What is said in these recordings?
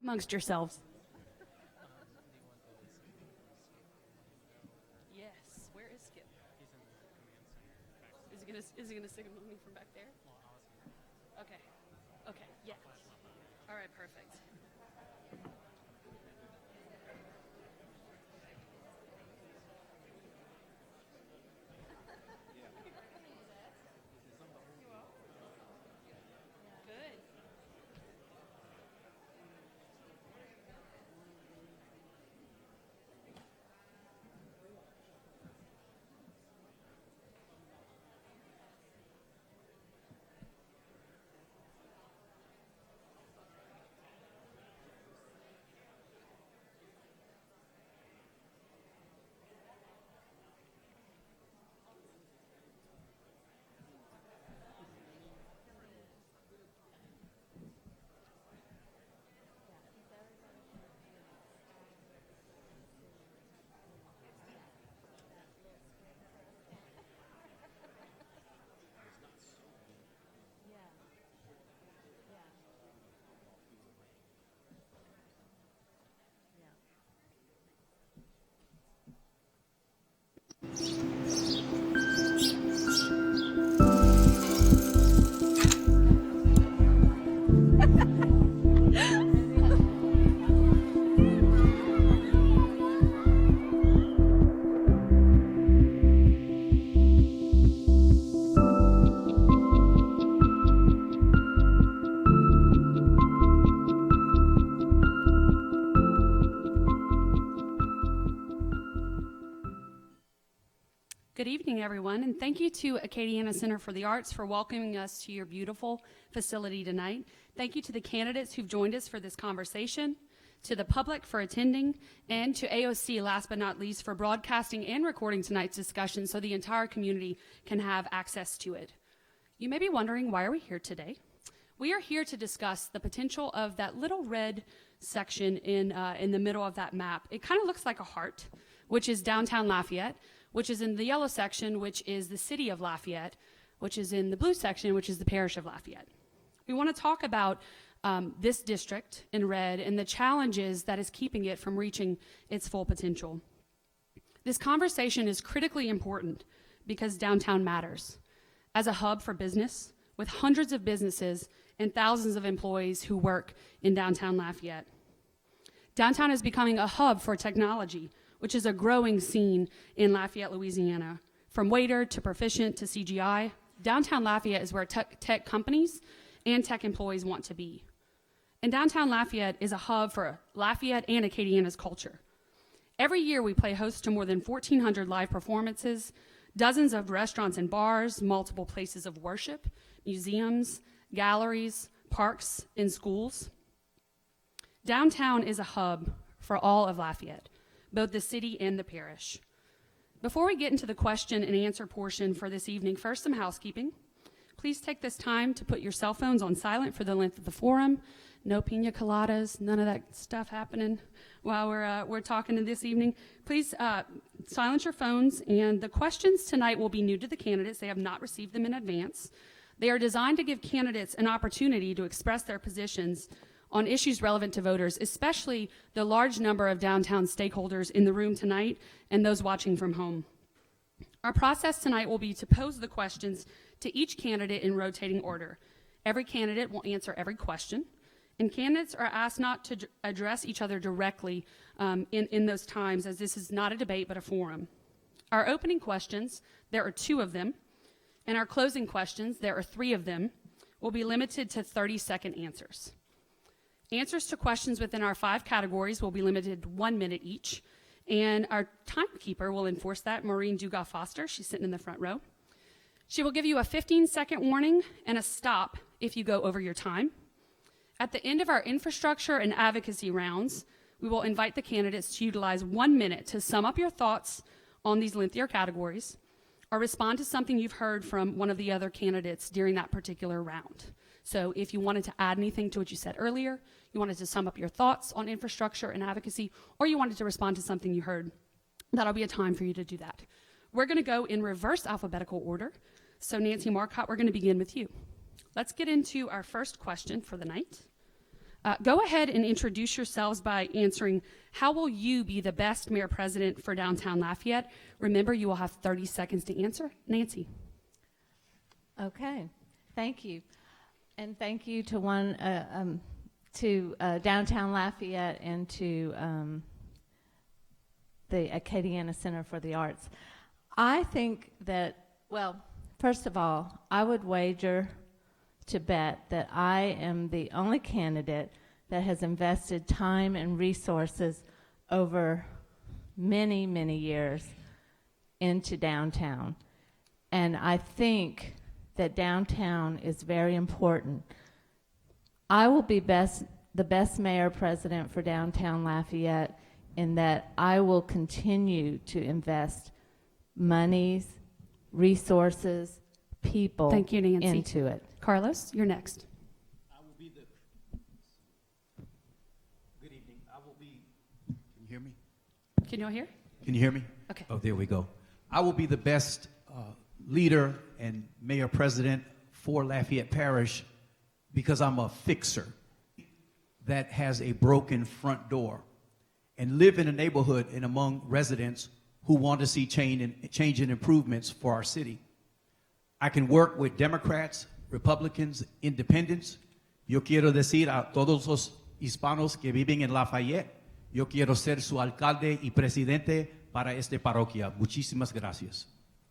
amongst yourselves. Yes. Where is Skip? Is he gonna signal me from back there? Okay. Okay. Yeah. All right. Perfect. Good. Good evening, everyone, and thank you to Acadiana Center for the Arts for welcoming us to your beautiful facility tonight. Thank you to the candidates who've joined us for this conversation, to the public for attending, and to AOC, last but not least, for broadcasting and recording tonight's discussion so the entire community can have access to it. You may be wondering, why are we here today? We are here to discuss the potential of that little red section in the middle of that map. It kind of looks like a heart, which is downtown Lafayette, which is in the yellow section, which is the city of Lafayette, which is in the blue section, which is the parish of Lafayette. We want to talk about this district in red and the challenges that is keeping it from reaching its full potential. This conversation is critically important because downtown matters. As a hub for business, with hundreds of businesses and thousands of employees who work in downtown Lafayette. Downtown is becoming a hub for technology, which is a growing scene in Lafayette, Louisiana. From Waiter to Proficient to CGI, downtown Lafayette is where tech companies and tech employees want to be. And downtown Lafayette is a hub for Lafayette and Acadiana's culture. Every year we play host to more than 1,400 live performances, dozens of restaurants and bars, multiple places of worship, museums, galleries, parks, and schools. Downtown is a hub for all of Lafayette, both the city and the parish. Before we get into the question and answer portion for this evening, first some housekeeping. Please take this time to put your cell phones on silent for the length of the forum. No pina coladas, none of that stuff happening while we're talking this evening. Please silence your phones, and the questions tonight will be new to the candidates. They have not received them in advance. They are designed to give candidates an opportunity to express their positions on issues relevant to voters, especially the large number of downtown stakeholders in the room tonight and those watching from home. Our process tonight will be to pose the questions to each candidate in rotating order. Every candidate will answer every question, and candidates are asked not to address each other directly in those times, as this is not a debate but a forum. Our opening questions, there are 2 of them, and our closing questions, there are 3 of them, will be limited to 30-second answers. Answers to questions within our 5 categories will be limited to 1 minute each, and our timekeeper will enforce that, Maureen Dugas-Foster. She's sitting in the front row. She will give you a 15-second warning and a stop if you go over your time. At the end of our infrastructure and advocacy rounds, we will invite the candidates to utilize 1 minute to sum up your thoughts on these lengthier categories or respond to something you've heard from one of the other candidates during that particular round. So if you wanted to add anything to what you said earlier, you wanted to sum up your thoughts on infrastructure and advocacy, or you wanted to respond to something you heard, that'll be a time for you to do that. We're going to go in reverse alphabetical order. So Nancy Marcotte, we're going to begin with you. Let's get into our first question for the night. Go ahead and introduce yourselves by answering, how will you be the best mayor-president for downtown Lafayette? Remember, you will have 30 seconds to answer. Nancy. Okay, thank you. And thank you to Downtown Lafayette and to the Acadiana Center for the Arts. I think that, well, first of all, I would wager to bet that I am the only candidate that has invested time and resources over many, many years into downtown. And I think that downtown is very important. I will be the best mayor-president for downtown Lafayette in that I will continue to invest monies, resources, people Thank you, Nancy. into it. Carlos, you're next. Good evening. Can you hear me? Can you all hear? Can you hear me? Okay. Oh, there we go. I will be the best leader and mayor-president for Lafayette Parish because I'm a fixer that has a broken front door and live in a neighborhood and among residents who want to see change and improvements for our city. I can work with Democrats, Republicans, Independents. Yo quiero decir a todos los hispanos que viven en Lafayette, yo quiero ser su alcalde y presidente para esta parroquia. Muchísimas gracias.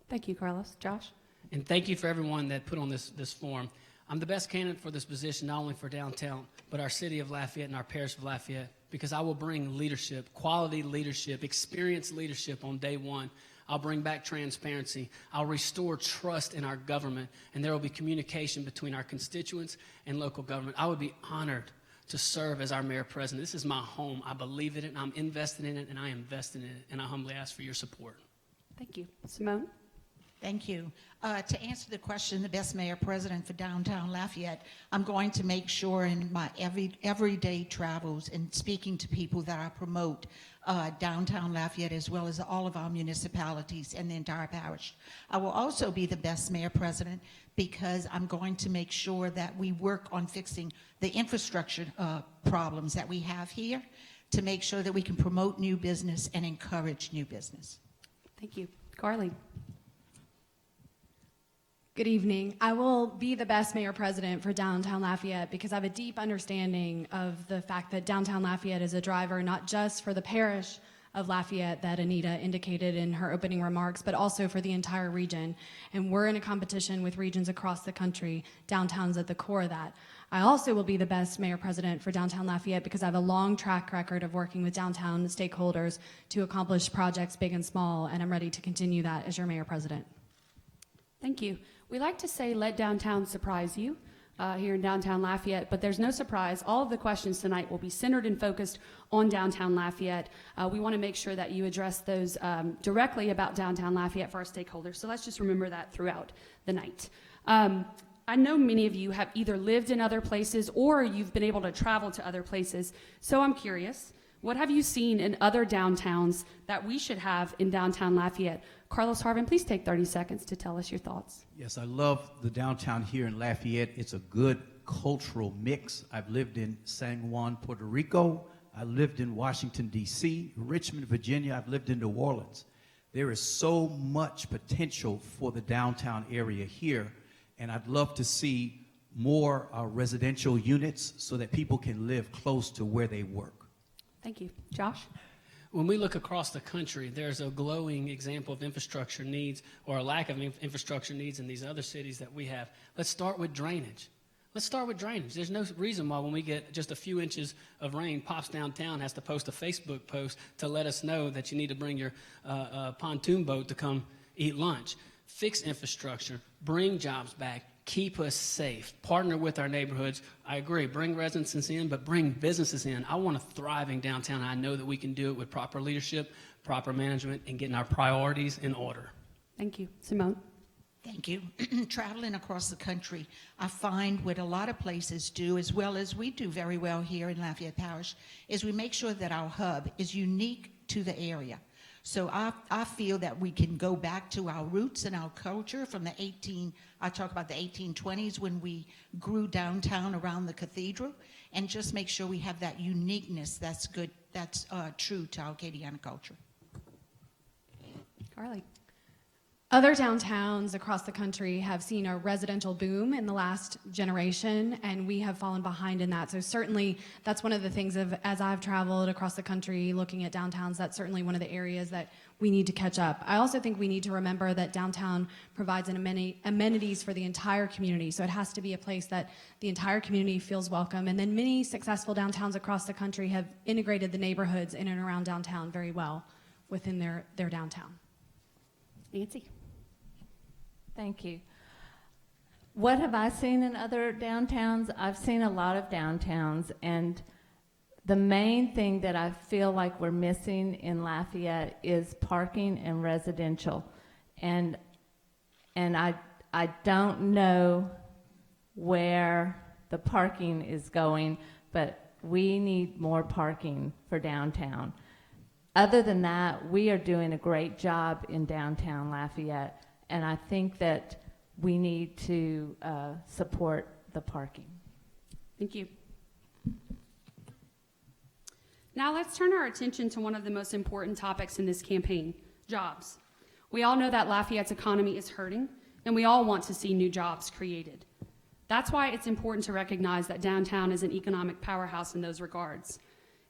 Thank you, Carlos. Josh? And thank you for everyone that put on this forum. I'm the best candidate for this position, not only for downtown, but our city of Lafayette and our parish of Lafayette, because I will bring leadership, quality leadership, experienced leadership on day one. I'll bring back transparency. I'll restore trust in our government, and there will be communication between our constituents and local government. I would be honored to serve as our mayor-president. This is my home. I believe in it, and I'm invested in it, and I invest in it, and I humbly ask for your support. Thank you. Simone? Thank you. To answer the question, the best mayor-president for downtown Lafayette, I'm going to make sure in my everyday travels and speaking to people that I promote downtown Lafayette as well as all of our municipalities and the entire parish. I will also be the best mayor-president because I'm going to make sure that we work on fixing the infrastructure problems that we have here to make sure that we can promote new business and encourage new business. Thank you. Carly? Good evening. I will be the best mayor-president for downtown Lafayette because I have a deep understanding of the fact that downtown Lafayette is a driver not just for the parish of Lafayette that Anita indicated in her opening remarks, but also for the entire region. And we're in a competition with regions across the country. Downtown's at the core of that. I also will be the best mayor-president for downtown Lafayette because I have a long track record of working with downtown stakeholders to accomplish projects big and small, and I'm ready to continue that as your mayor-president. Thank you. We like to say, let downtown surprise you here in downtown Lafayette, but there's no surprise. All of the questions tonight will be centered and focused on downtown Lafayette. We want to make sure that you address those directly about downtown Lafayette for our stakeholders, so let's just remember that throughout the night. I know many of you have either lived in other places or you've been able to travel to other places, so I'm curious, what have you seen in other downtowns that we should have in downtown Lafayette? Carlos Harvin, please take 30 seconds to tell us your thoughts. Yes, I love the downtown here in Lafayette. It's a good cultural mix. I've lived in San Juan, Puerto Rico. I lived in Washington, D.C., Richmond, Virginia. I've lived in New Orleans. There is so much potential for the downtown area here, and I'd love to see more residential units so that people can live close to where they work. Thank you. Josh? When we look across the country, there's a glowing example of infrastructure needs or a lack of infrastructure needs in these other cities that we have. Let's start with drainage. Let's start with drainage. There's no reason why when we get just a few inches of rain, Pops Downtown has to post a Facebook post to let us know that you need to bring your pontoon boat to come eat lunch. Fix infrastructure, bring jobs back, keep us safe, partner with our neighborhoods. I agree, bring residents in, but bring businesses in. I want a thriving downtown. I know that we can do it with proper leadership, proper management, and getting our priorities in order. Thank you. Simone? Thank you. Traveling across the country, I find what a lot of places do, as well as we do very well here in Lafayette Parish, is we make sure that our hub is unique to the area. So I feel that we can go back to our roots and our culture from I talk about the 1820s when we grew downtown around the cathedral, and just make sure we have that uniqueness that's good, that's true to our Acadiana culture. Carly. Other downtowns across the country have seen a residential boom in the last generation, and we have fallen behind in that. So certainly that's one of the things as I've traveled across the country looking at downtowns, that's certainly one of the areas that we need to catch up. I also think we need to remember that downtown provides amenities for the entire community. So it has to be a place that the entire community feels welcome. And then many successful downtowns across the country have integrated the neighborhoods in and around downtown very well within their downtown. Nancy. Thank you. What have I seen in other downtowns? I've seen a lot of downtowns, and the main thing that I feel like we're missing in Lafayette is parking and residential. And I don't know where the parking is going, but we need more parking for downtown. Other than that, we are doing a great job in downtown Lafayette, and I think that we need to support the parking. Thank you. Now let's turn our attention to one of the most important topics in this campaign, jobs. We all know that Lafayette's economy is hurting, and we all want to see new jobs created. That's why it's important to recognize that downtown is an economic powerhouse in those regards.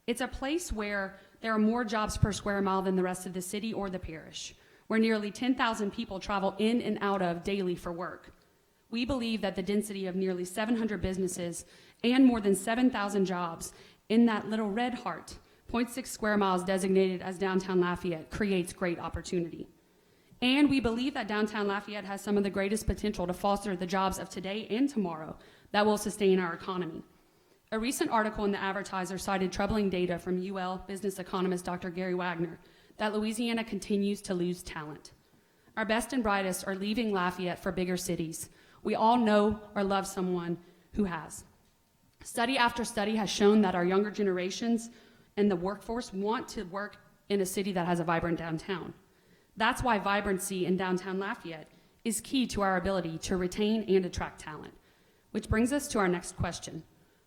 It's a place where there are more jobs per square mile than the rest of the city or the parish, where nearly 10,000 people travel in and out of daily for work. We believe that the density of nearly 700 businesses and more than 7,000 jobs in that little red heart, 0.6 square miles designated as downtown Lafayette, creates great opportunity. And we believe that downtown Lafayette has some of the greatest potential to foster the jobs of today and tomorrow that will sustain our economy. A recent article in the Advertiser cited troubling data from UL business economist Dr. Gary Wagner that Louisiana continues to lose talent. Our best and brightest are leaving Lafayette for bigger cities. We all know or love someone who has. Study after study has shown that our younger generations and the workforce want to work in a city that has a vibrant downtown. That's why vibrancy in downtown Lafayette is key to our ability to retain and attract talent. Which brings us to our next question.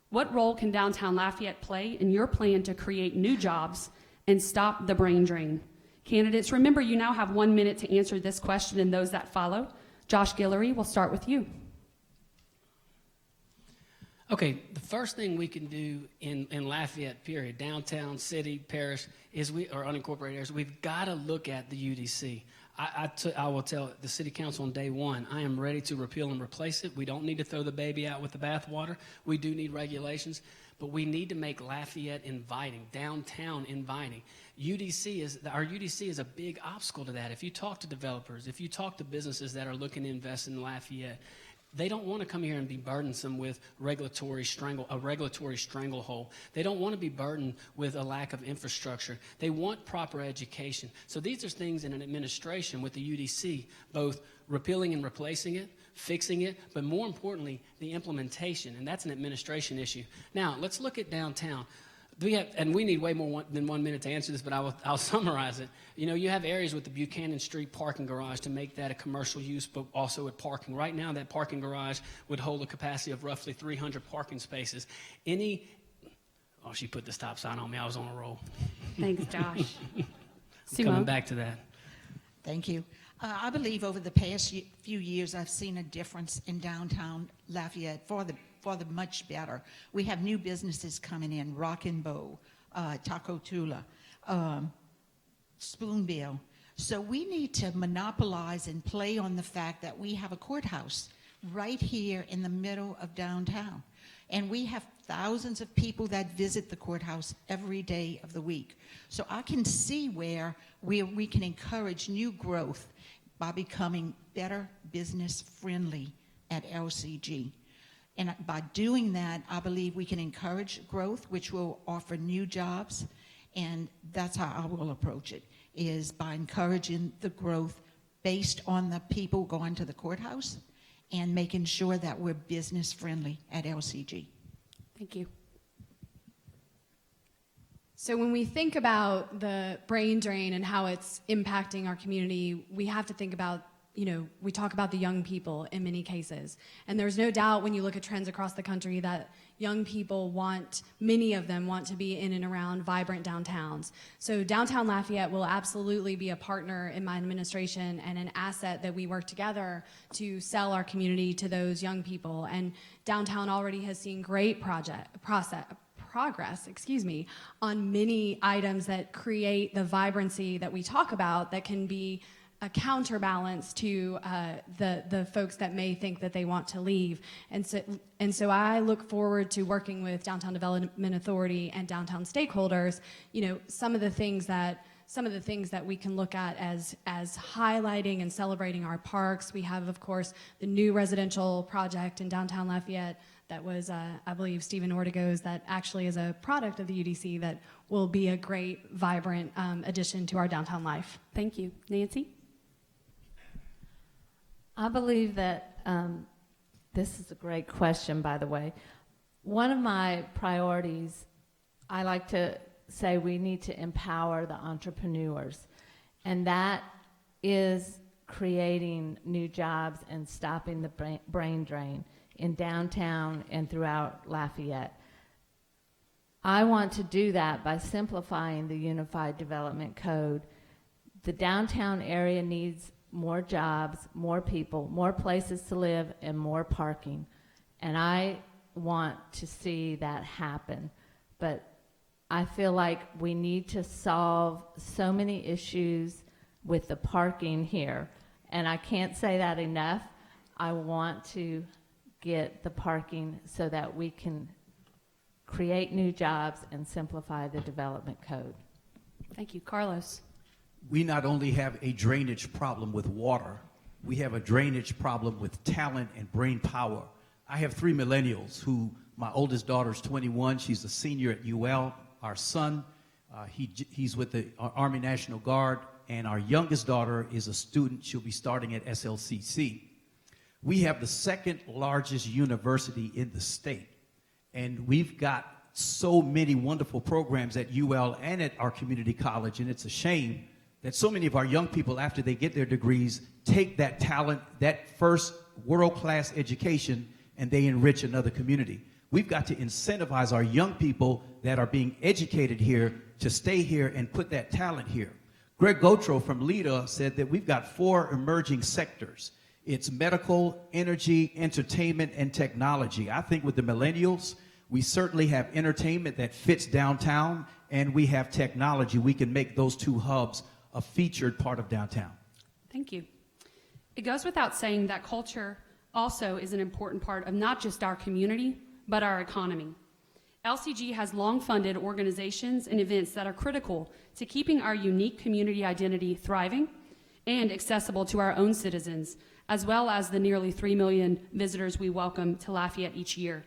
What role can downtown Lafayette play in your plan to create new jobs and stop the brain drain? Candidates, remember you now have 1 minute to answer this question and those that follow. Josh Guillory, we'll start with you. Okay, the first thing we can do in Lafayette, period, downtown, city, parish, or unincorporated areas, we've got to look at the UDC. I will tell the city council on day one, I am ready to repeal and replace it. We don't need to throw the baby out with the bathwater. We do need regulations, but we need to make Lafayette inviting, downtown inviting. Our UDC is a big obstacle to that. If you talk to developers, if you talk to businesses that are looking to invest in Lafayette, they don't want to come here and be burdensome with a regulatory stranglehold. They don't want to be burdened with a lack of infrastructure. They want proper education. So these are things in an administration with the UDC, both repealing and replacing it, fixing it, but more importantly, the implementation, and that's an administration issue. Now, let's look at downtown. We need way more than 1 minute to answer this, but I'll summarize it. You know, you have areas with the Buchanan Street parking garage to make that a commercial use, but also with parking. Right now, that parking garage would hold a capacity of roughly 300 parking spaces. Oh, she put the stop sign on me. I was on a roll. Thanks, Josh. Coming back to that. Thank you. I believe over the past few years, I've seen a difference in downtown Lafayette for the much better. We have new businesses coming in, Rock and Bow, Taco Tula, Spoonbill. So we need to monopolize and play on the fact that we have a courthouse right here in the middle of downtown. And we have thousands of people that visit the courthouse every day of the week. So I can see where we can encourage new growth by becoming better business friendly at LCG. And by doing that, I believe we can encourage growth, which will offer new jobs. And that's how I will approach it, is by encouraging the growth based on the people going to the courthouse and making sure that we're business friendly at LCG. Thank you. So when we think about the brain drain and how it's impacting our community, we have to think about, we talk about the young people in many cases. And there's no doubt when you look at trends across the country that young people many of them want to be in and around vibrant downtowns. So Downtown Lafayette will absolutely be a partner in my administration and an asset that we work together to sell our community to those young people. And downtown already has seen great progress, on many items that create the vibrancy that we talk about that can be a counterbalance to the folks that may think that they want to leave. And so I look forward to working with Downtown Development Authority and downtown stakeholders, some of the things that we can look at as highlighting and celebrating our parks. We have, of course, the new residential project in downtown Lafayette that was, I believe, Stephen Ortego's, that actually is a product of the UDC that will be a great, vibrant addition to our downtown life. Thank you. Nancy? I believe that this is a great question, by the way. One of my priorities, I like to say we need to empower the entrepreneurs, and that is creating new jobs and stopping the brain drain in downtown and throughout Lafayette. I want to do that by simplifying the Unified Development Code. The downtown area needs more jobs, more people, more places to live, and more parking. And I want to see that happen. But I feel like we need to solve so many issues with the parking here. And I can't say that enough. I want to get the parking so that we can create new jobs and simplify the development code. Thank you. Carlos? We not only have a drainage problem with water, we have a drainage problem with talent and brain power. I have 3 millennials who, my oldest daughter's 21, she's a senior at UL. Our son, he's with the Army National Guard, and our youngest daughter is a student. She'll be starting at SLCC. We have the second largest university in the state, and we've got so many wonderful programs at UL and at our community college, and it's a shame that so many of our young people, after they get their degrees, take that talent, that first world-class education, and they enrich another community. We've got to incentivize our young people that are being educated here to stay here and put that talent here. Greg Gautreaux from LEADA said that we've got 4 emerging sectors. It's medical, energy, entertainment, and technology. I think with the millennials, we certainly have entertainment that fits downtown, and we have technology. We can make those 2 hubs a featured part of downtown. Thank you. It goes without saying that culture also is an important part of not just our community, but our economy. LCG has long funded organizations and events that are critical to keeping our unique community identity thriving and accessible to our own citizens, as well as the nearly 3 million visitors we welcome to Lafayette each year.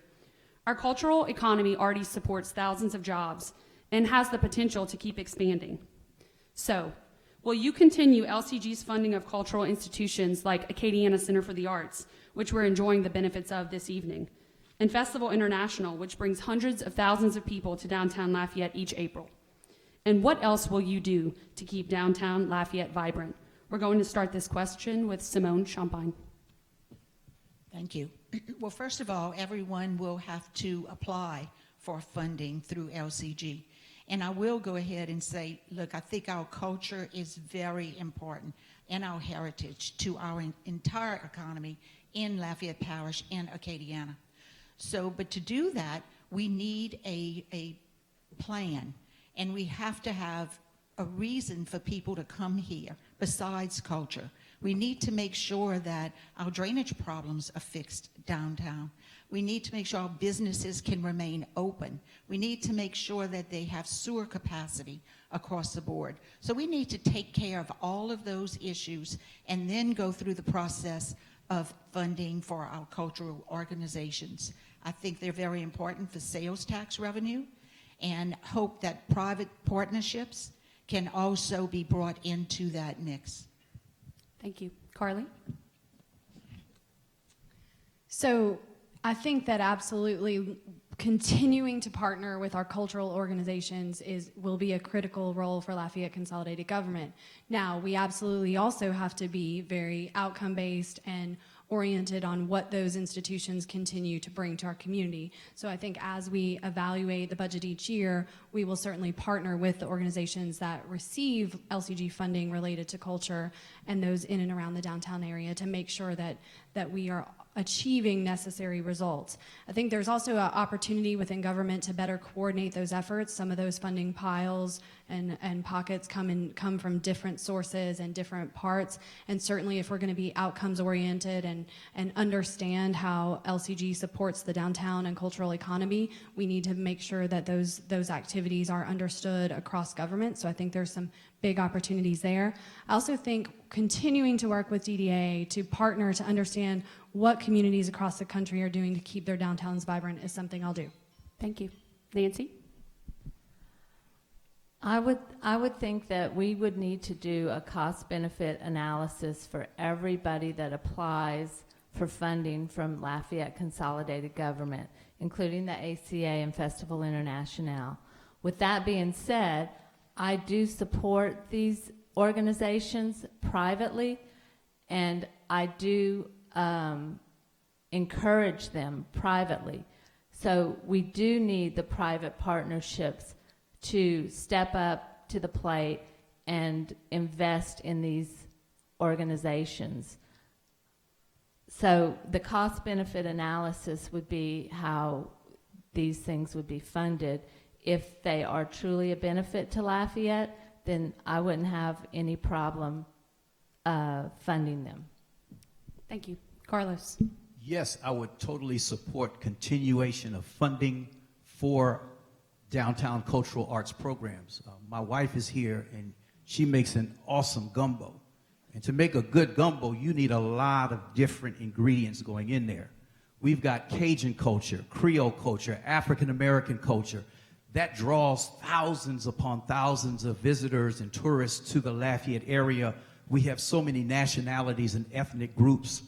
Our cultural economy already supports thousands of jobs and has the potential to keep expanding. So, will you continue LCG's funding of cultural institutions like Acadiana Center for the Arts, which we're enjoying the benefits of this evening, and Festival International, which brings hundreds of thousands of people to downtown Lafayette each April? And what else will you do to keep downtown Lafayette vibrant? We're going to start this question with Simone Champagne. Thank you. Well, first of all, everyone will have to apply for funding through LCG. And I will go ahead and say, look, I think our culture is very important and our heritage to our entire economy in Lafayette Parish and Acadiana. So, but to do that, we need a plan, and we have to have a reason for people to come here besides culture. We need to make sure that our drainage problems are fixed downtown. We need to make sure our businesses can remain open. We need to make sure that they have sewer capacity across the board. So we need to take care of all of those issues and then go through the process of funding for our cultural organizations. I think they're very important for sales tax revenue, and hope that private partnerships can also be brought into that mix. Thank you. Carly? So I think that absolutely continuing to partner with our cultural organizations will be a critical role for Lafayette Consolidated Government. Now, we absolutely also have to be very outcome-based and oriented on what those institutions continue to bring to our community. So I think as we evaluate the budget each year, we will certainly partner with the organizations that receive LCG funding related to culture and those in and around the downtown area to make sure that we are achieving necessary results. I think there's also an opportunity within government to better coordinate those efforts. Some of those funding piles and pockets come from different sources and different parts. And certainly if we're going to be outcomes oriented and understand how LCG supports the downtown and cultural economy, we need to make sure that those activities are understood across government. So I think there's some big opportunities there. I also think continuing to work with DDA to partner to understand what communities across the country are doing to keep their downtowns vibrant is something I'll do. Thank you. Nancy? I would think that we would need to do a cost-benefit analysis for everybody that applies for funding from Lafayette Consolidated Government, including the ACA and Festival International. With that being said, I do support these organizations privately, and I do encourage them privately. So we do need the private partnerships to step up to the plate and invest in these organizations. So the cost-benefit analysis would be how these things would be funded. If they are truly a benefit to Lafayette, then I wouldn't have any problem funding them. Thank you. Carlos? Yes, I would totally support continuation of funding for downtown cultural arts programs. My wife is here, and she makes an awesome gumbo. And to make a good gumbo, you need a lot of different ingredients going in there. We've got Cajun culture, Creole culture, African-American culture. That draws thousands upon thousands of visitors and tourists to the Lafayette area. We have so many nationalities and ethnic groups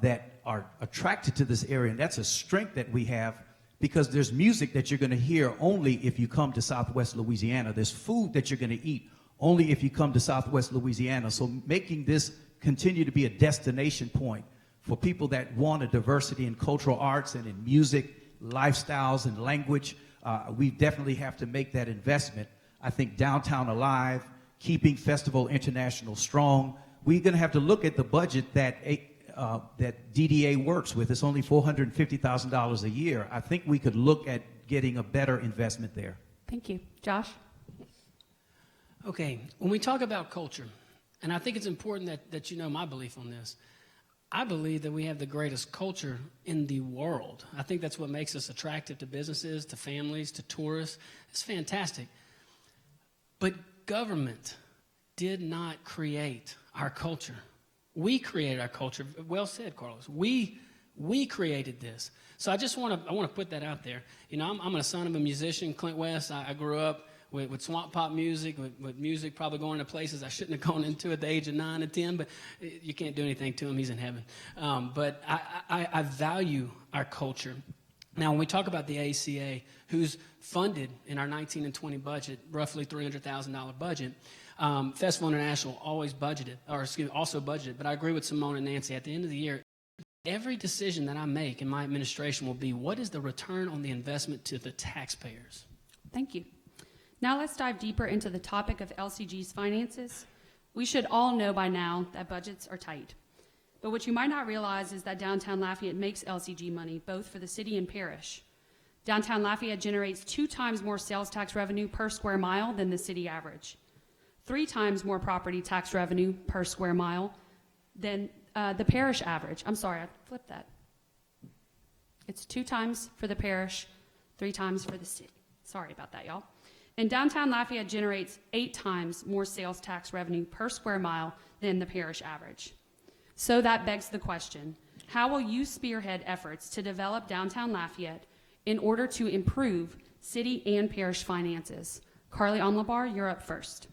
that are attracted to this area, and that's a strength that we have, because there's music that you're going to hear only if you come to Southwest Louisiana. There's food that you're going to eat only if you come to Southwest Louisiana. So making this continue to be a destination point for people that want a diversity in cultural arts and in music, lifestyles, and language, we definitely have to make that investment. I think Downtown Alive, keeping Festival International strong, we're going to have to look at the budget that DDA works with. It's only $450,000 a year. I think we could look at getting a better investment there. Thank you. Josh? Okay, when we talk about culture, and I think it's important that you know my belief on this, I believe that we have the greatest culture in the world. I think that's what makes us attractive to businesses, to families, to tourists. It's fantastic. But government did not create our culture. We created our culture. Well said, Carlos. We created this. So I want to put that out there. You know, I'm a son of a musician, Clint West. I grew up with swamp pop music, with music probably going to places I shouldn't have gone into at the age of 9 and 10, but you can't do anything to him. He's in heaven. But I value our culture. Now, when we talk about the ACA, who's funded in our 19 and 20 budget, roughly $300,000 budget, Festival International also budgeted, but I agree with Simone and Nancy. At the end of the year, every decision that I make in my administration will be, what is the return on the investment to the taxpayers? Thank you. Now let's dive deeper into the topic of LCG's finances. We should all know by now that budgets are tight. But what you might not realize is that downtown Lafayette makes LCG money, both for the city and parish. Downtown Lafayette generates 2 times more sales tax revenue per square mile than the city average, 3 times more property tax revenue per square mile than the parish average. I'm sorry, I flipped that. It's 2 times for the parish, 3 times for the city. Sorry about that, y'all. And downtown Lafayette generates 8 times more sales tax revenue per square mile than the parish average. So that begs the question, how will you spearhead efforts to develop downtown Lafayette in order to improve city and parish finances? Carly Onlabar, you're up first.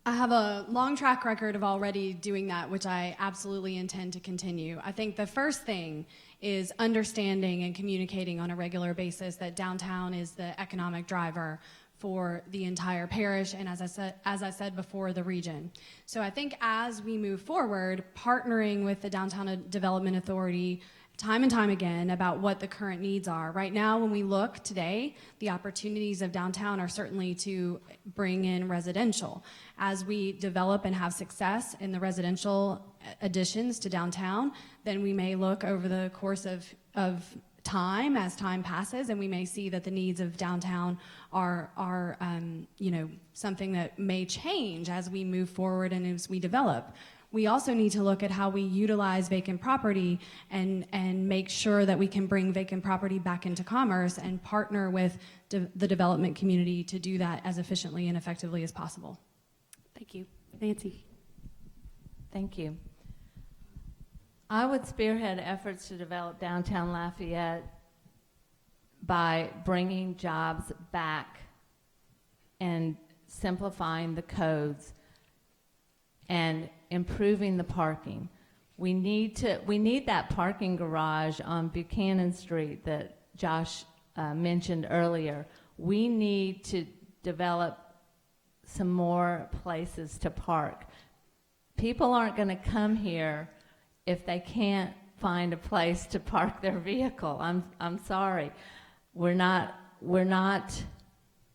I have a long track record of already doing that, which I absolutely intend to continue. I think the first thing is understanding and communicating on a regular basis that downtown is the economic driver for the entire parish and, as I said before, the region. So I think as we move forward, partnering with the Downtown Development Authority time and time again about what the current needs are. Right now, when we look today, the opportunities of downtown are certainly to bring in residential. As we develop and have success in the residential additions to downtown, then we may look over the course of time, as time passes, and we may see that the needs of downtown are something that may change as we move forward and as we develop. We also need to look at how we utilize vacant property and make sure that we can bring vacant property back into commerce and partner with the development community to do that as efficiently and effectively as possible. Thank you. Nancy. Thank you. I would spearhead efforts to develop downtown Lafayette by bringing jobs back and simplifying the codes and improving the parking. We need that parking garage on Buchanan Street that Josh mentioned earlier. We need to develop some more places to park. People aren't going to come here if they can't find a place to park their vehicle. I'm sorry. We're not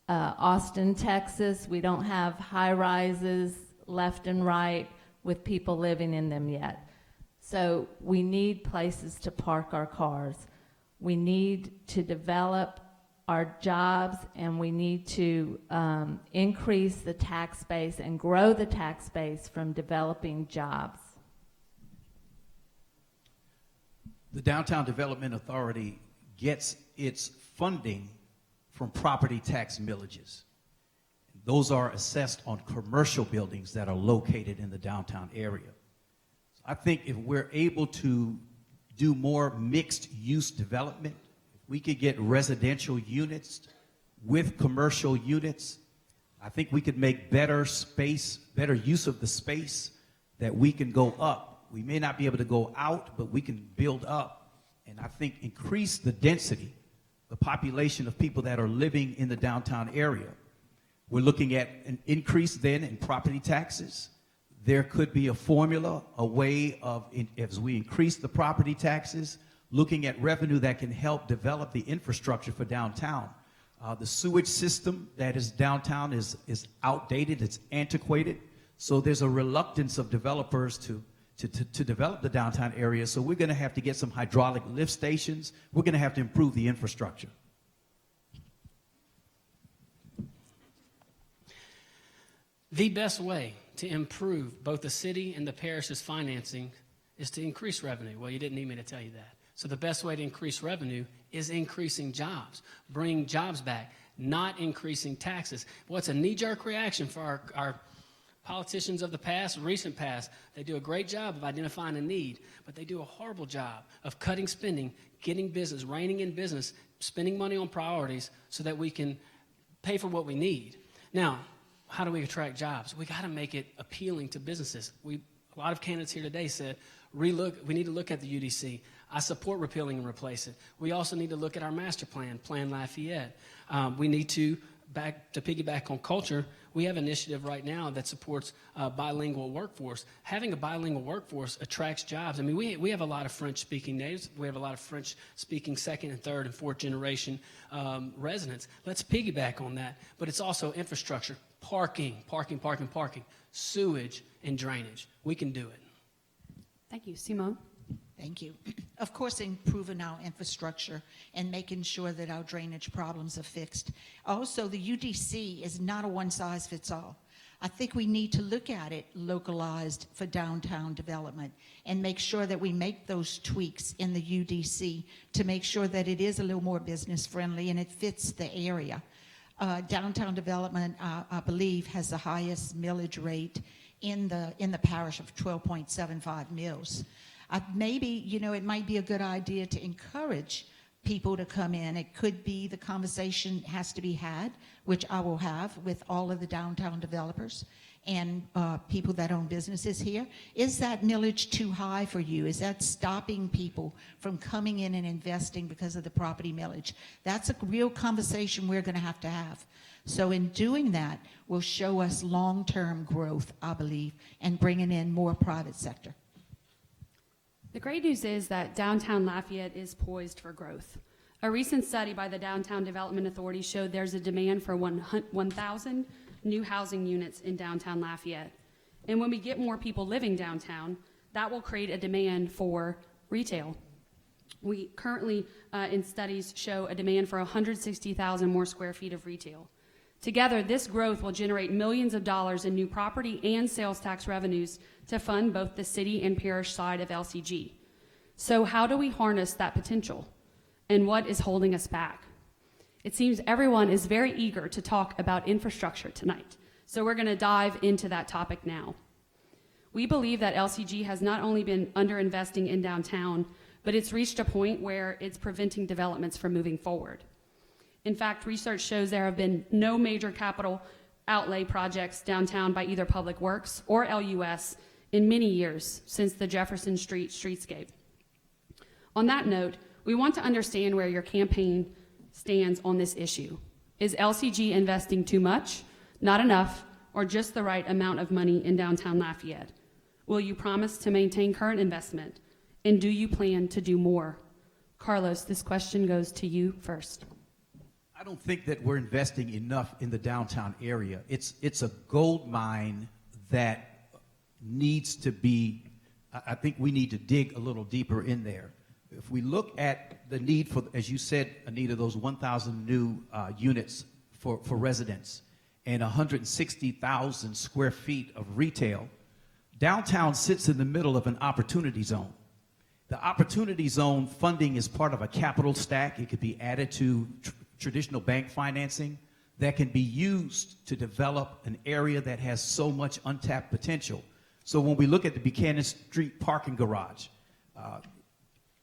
Austin, Texas. We don't have high rises left and right with people living in them yet. So we need places to park our cars. We need to develop our jobs, and we need to increase the tax base and grow the tax base from developing jobs. The Downtown Development Authority gets its funding from property tax millages. Those are assessed on commercial buildings that are located in the downtown area. So I think if we're able to do more mixed use development, if we could get residential units with commercial units, I think we could make better use of the space that we can go up. We may not be able to go out, but we can build up, and I think increase the density, the population of people that are living in the downtown area. We're looking at an increase then in property taxes. There could be a formula, a way of, as we increase the property taxes, looking at revenue that can help develop the infrastructure for downtown. The sewage system that is downtown is outdated, it's antiquated. So there's a reluctance of developers to develop the downtown area. So we're gonna have to get some hydraulic lift stations. We're gonna have to improve the infrastructure. The best way to improve both the city and the parish's financing is to increase revenue. Well, you didn't need me to tell you that. So the best way to increase revenue is increasing jobs, bring jobs back, not increasing taxes. What's a knee-jerk reaction for our politicians of the past, recent past? They do a great job of identifying a need, but they do a horrible job of cutting spending, getting business, reining in business, spending money on priorities so that we can pay for what we need. Now, how do we attract jobs? We got to make it appealing to businesses. A lot of candidates here today said, we need to look at the UDC. I support repealing and replace it. We also need to look at our master plan, Plan Lafayette. We need to piggyback on culture. We have an initiative right now that supports bilingual workforce. Having a bilingual workforce attracts jobs. I mean, we have a lot of French-speaking natives. We have a lot of French-speaking second and third and fourth generation residents. Let's piggyback on that. But it's also infrastructure, parking, sewage, and drainage. We can do it. Thank you. Simone? Thank you. Of course, improving our infrastructure and making sure that our drainage problems are fixed. Also, the UDC is not a one-size-fits-all. I think we need to look at it localized for downtown development and make sure that we make those tweaks in the UDC to make sure that it is a little more business-friendly and it fits the area. Downtown development, I believe, has the highest millage rate in the parish of 12.75 mills. Maybe, it might be a good idea to encourage people to come in. It could be the conversation has to be had, which I will have with all of the downtown developers, and people that own businesses here. Is that millage too high for you? Is that stopping people from coming in and investing because of the property millage? That's a real conversation we're going to have. So in doing that will show us long-term growth, I believe, and bringing in more private sector. The great news is that downtown Lafayette is poised for growth. A recent study by the Downtown Development Authority showed there's a demand for 1,000 new housing units in downtown Lafayette. And when we get more people living downtown, that will create a demand for retail. We currently, in studies, show a demand for 160,000 more square feet of retail. Together, this growth will generate millions of dollars in new property and sales tax revenues to fund both the city and parish side of LCG. So how do we harness that potential? And what is holding us back? It seems everyone is very eager to talk about infrastructure tonight. So we're going to dive into that topic now. We believe that LCG has not only been underinvesting in downtown, but it's reached a point where it's preventing developments from moving forward. In fact, research shows there have been no major capital outlay projects downtown by either Public Works or LUS in many years since the Jefferson Street streetscape. On that note, we want to understand where your campaign stands on this issue. Is LCG investing too much, not enough, or just the right amount of money in downtown Lafayette? Will you promise to maintain current investment? And do you plan to do more? Carlos, this question goes to you first. I don't think that we're investing enough in the downtown area. It's a gold mine that needs to be, I think we need to dig a little deeper in there. If we look at the need for, as you said, Anita, those 1,000 new units for residents and 160,000 square feet of retail, downtown sits in the middle of an opportunity zone. The opportunity zone funding is part of a capital stack. It could be added to traditional bank financing that can be used to develop an area that has so much untapped potential. So when we look at the Buchanan Street parking garage,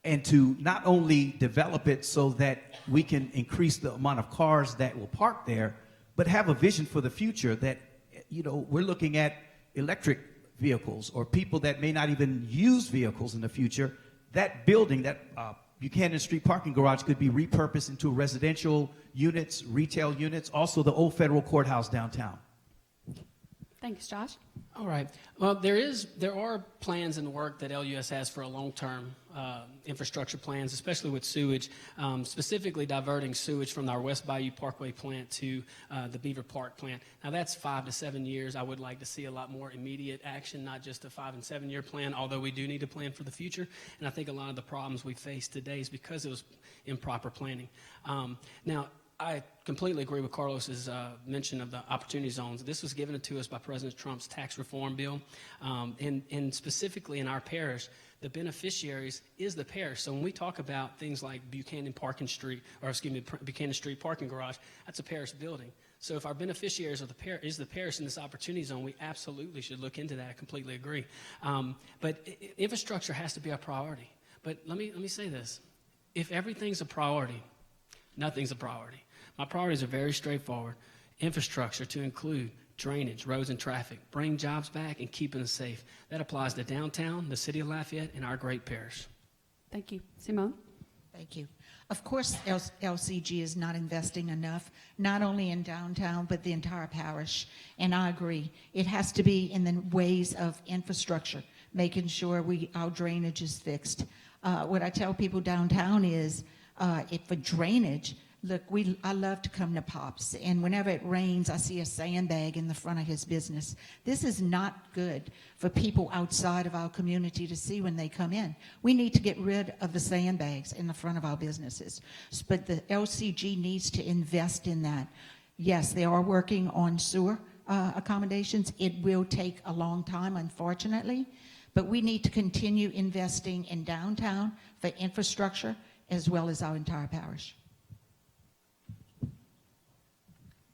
and to not only develop it so that we can increase the amount of cars that will park there, but have a vision for the future that, you know, we're looking at electric vehicles or people that may not even use vehicles in the future. That building, that Buchanan Street parking garage could be repurposed into residential units, retail units, also the old federal courthouse downtown. Thanks, Josh. All right. Well, there are plans in the work that LUS has for a long-term infrastructure plans, especially with sewage, specifically diverting sewage from our West Bayou Parkway plant to the Beaver Park plant. Now, that's 5 to 7 years. I would like to see a lot more immediate action, not just a 5 and 7 year plan, although we do need a plan for the future. And I think a lot of the problems we face today is because it was improper planning. Now, I completely agree with Carlos's mention of the opportunity zones. This was given to us by President Trump's tax reform bill, and specifically in our parish, the beneficiaries is the parish. So when we talk about things like Buchanan Street parking garage, that's a parish building. So if our beneficiaries are is the parish in this opportunity zone, we absolutely should look into that. I completely agree. But infrastructure has to be our priority. But let me say this: if everything's a priority, nothing's a priority. My priorities are very straightforward. Infrastructure to include drainage, roads, and traffic, bring jobs back, and keeping us safe. That applies to downtown, the city of Lafayette, and our great parish. Thank you. Simone? Thank you. Of course, LCG is not investing enough, not only in downtown, but the entire parish. And I agree. It has to be in the ways of infrastructure, making sure our drainage is fixed. What I tell people downtown is, for drainage, look, I love to come to Pops, and whenever it rains, I see a sandbag in the front of his business. This is not good for people outside of our community to see when they come in. We need to get rid of the sandbags in the front of our businesses. But the LCG needs to invest in that. Yes, they are working on sewer accommodations. It will take a long time, unfortunately, but we need to continue investing in downtown for infrastructure as well as our entire parish.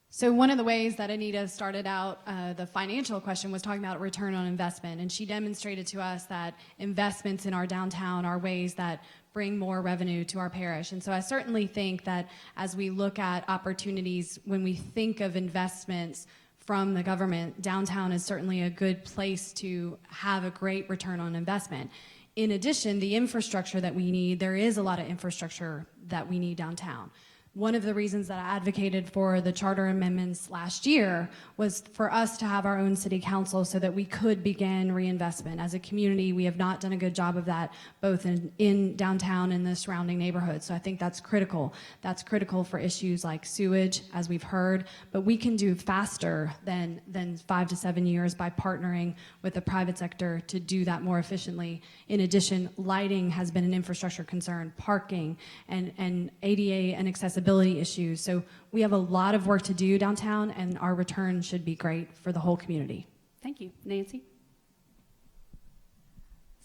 So one of the ways that Anita started out the financial question was talking about return on investment, and she demonstrated to us that investments in our downtown are ways that bring more revenue to our parish. And so I certainly think that as we look at opportunities, when we think of investments from the government, downtown is certainly a good place to have a great return on investment. In addition, the infrastructure that we need, there is a lot of infrastructure that we need downtown. One of the reasons that I advocated for the charter amendments last year was for us to have our own city council so that we could begin reinvestment. As a community, we have not done a good job of that, both in downtown and the surrounding neighborhoods. So I think that's critical. That's critical for issues like sewage, as we've heard, but we can do faster than 5 to 7 years by partnering with the private sector to do that more efficiently. In addition, lighting has been an infrastructure concern, parking, and ADA and accessibility issues. So we have a lot of work to do downtown, and our return should be great for the whole community. Thank you. Nancy?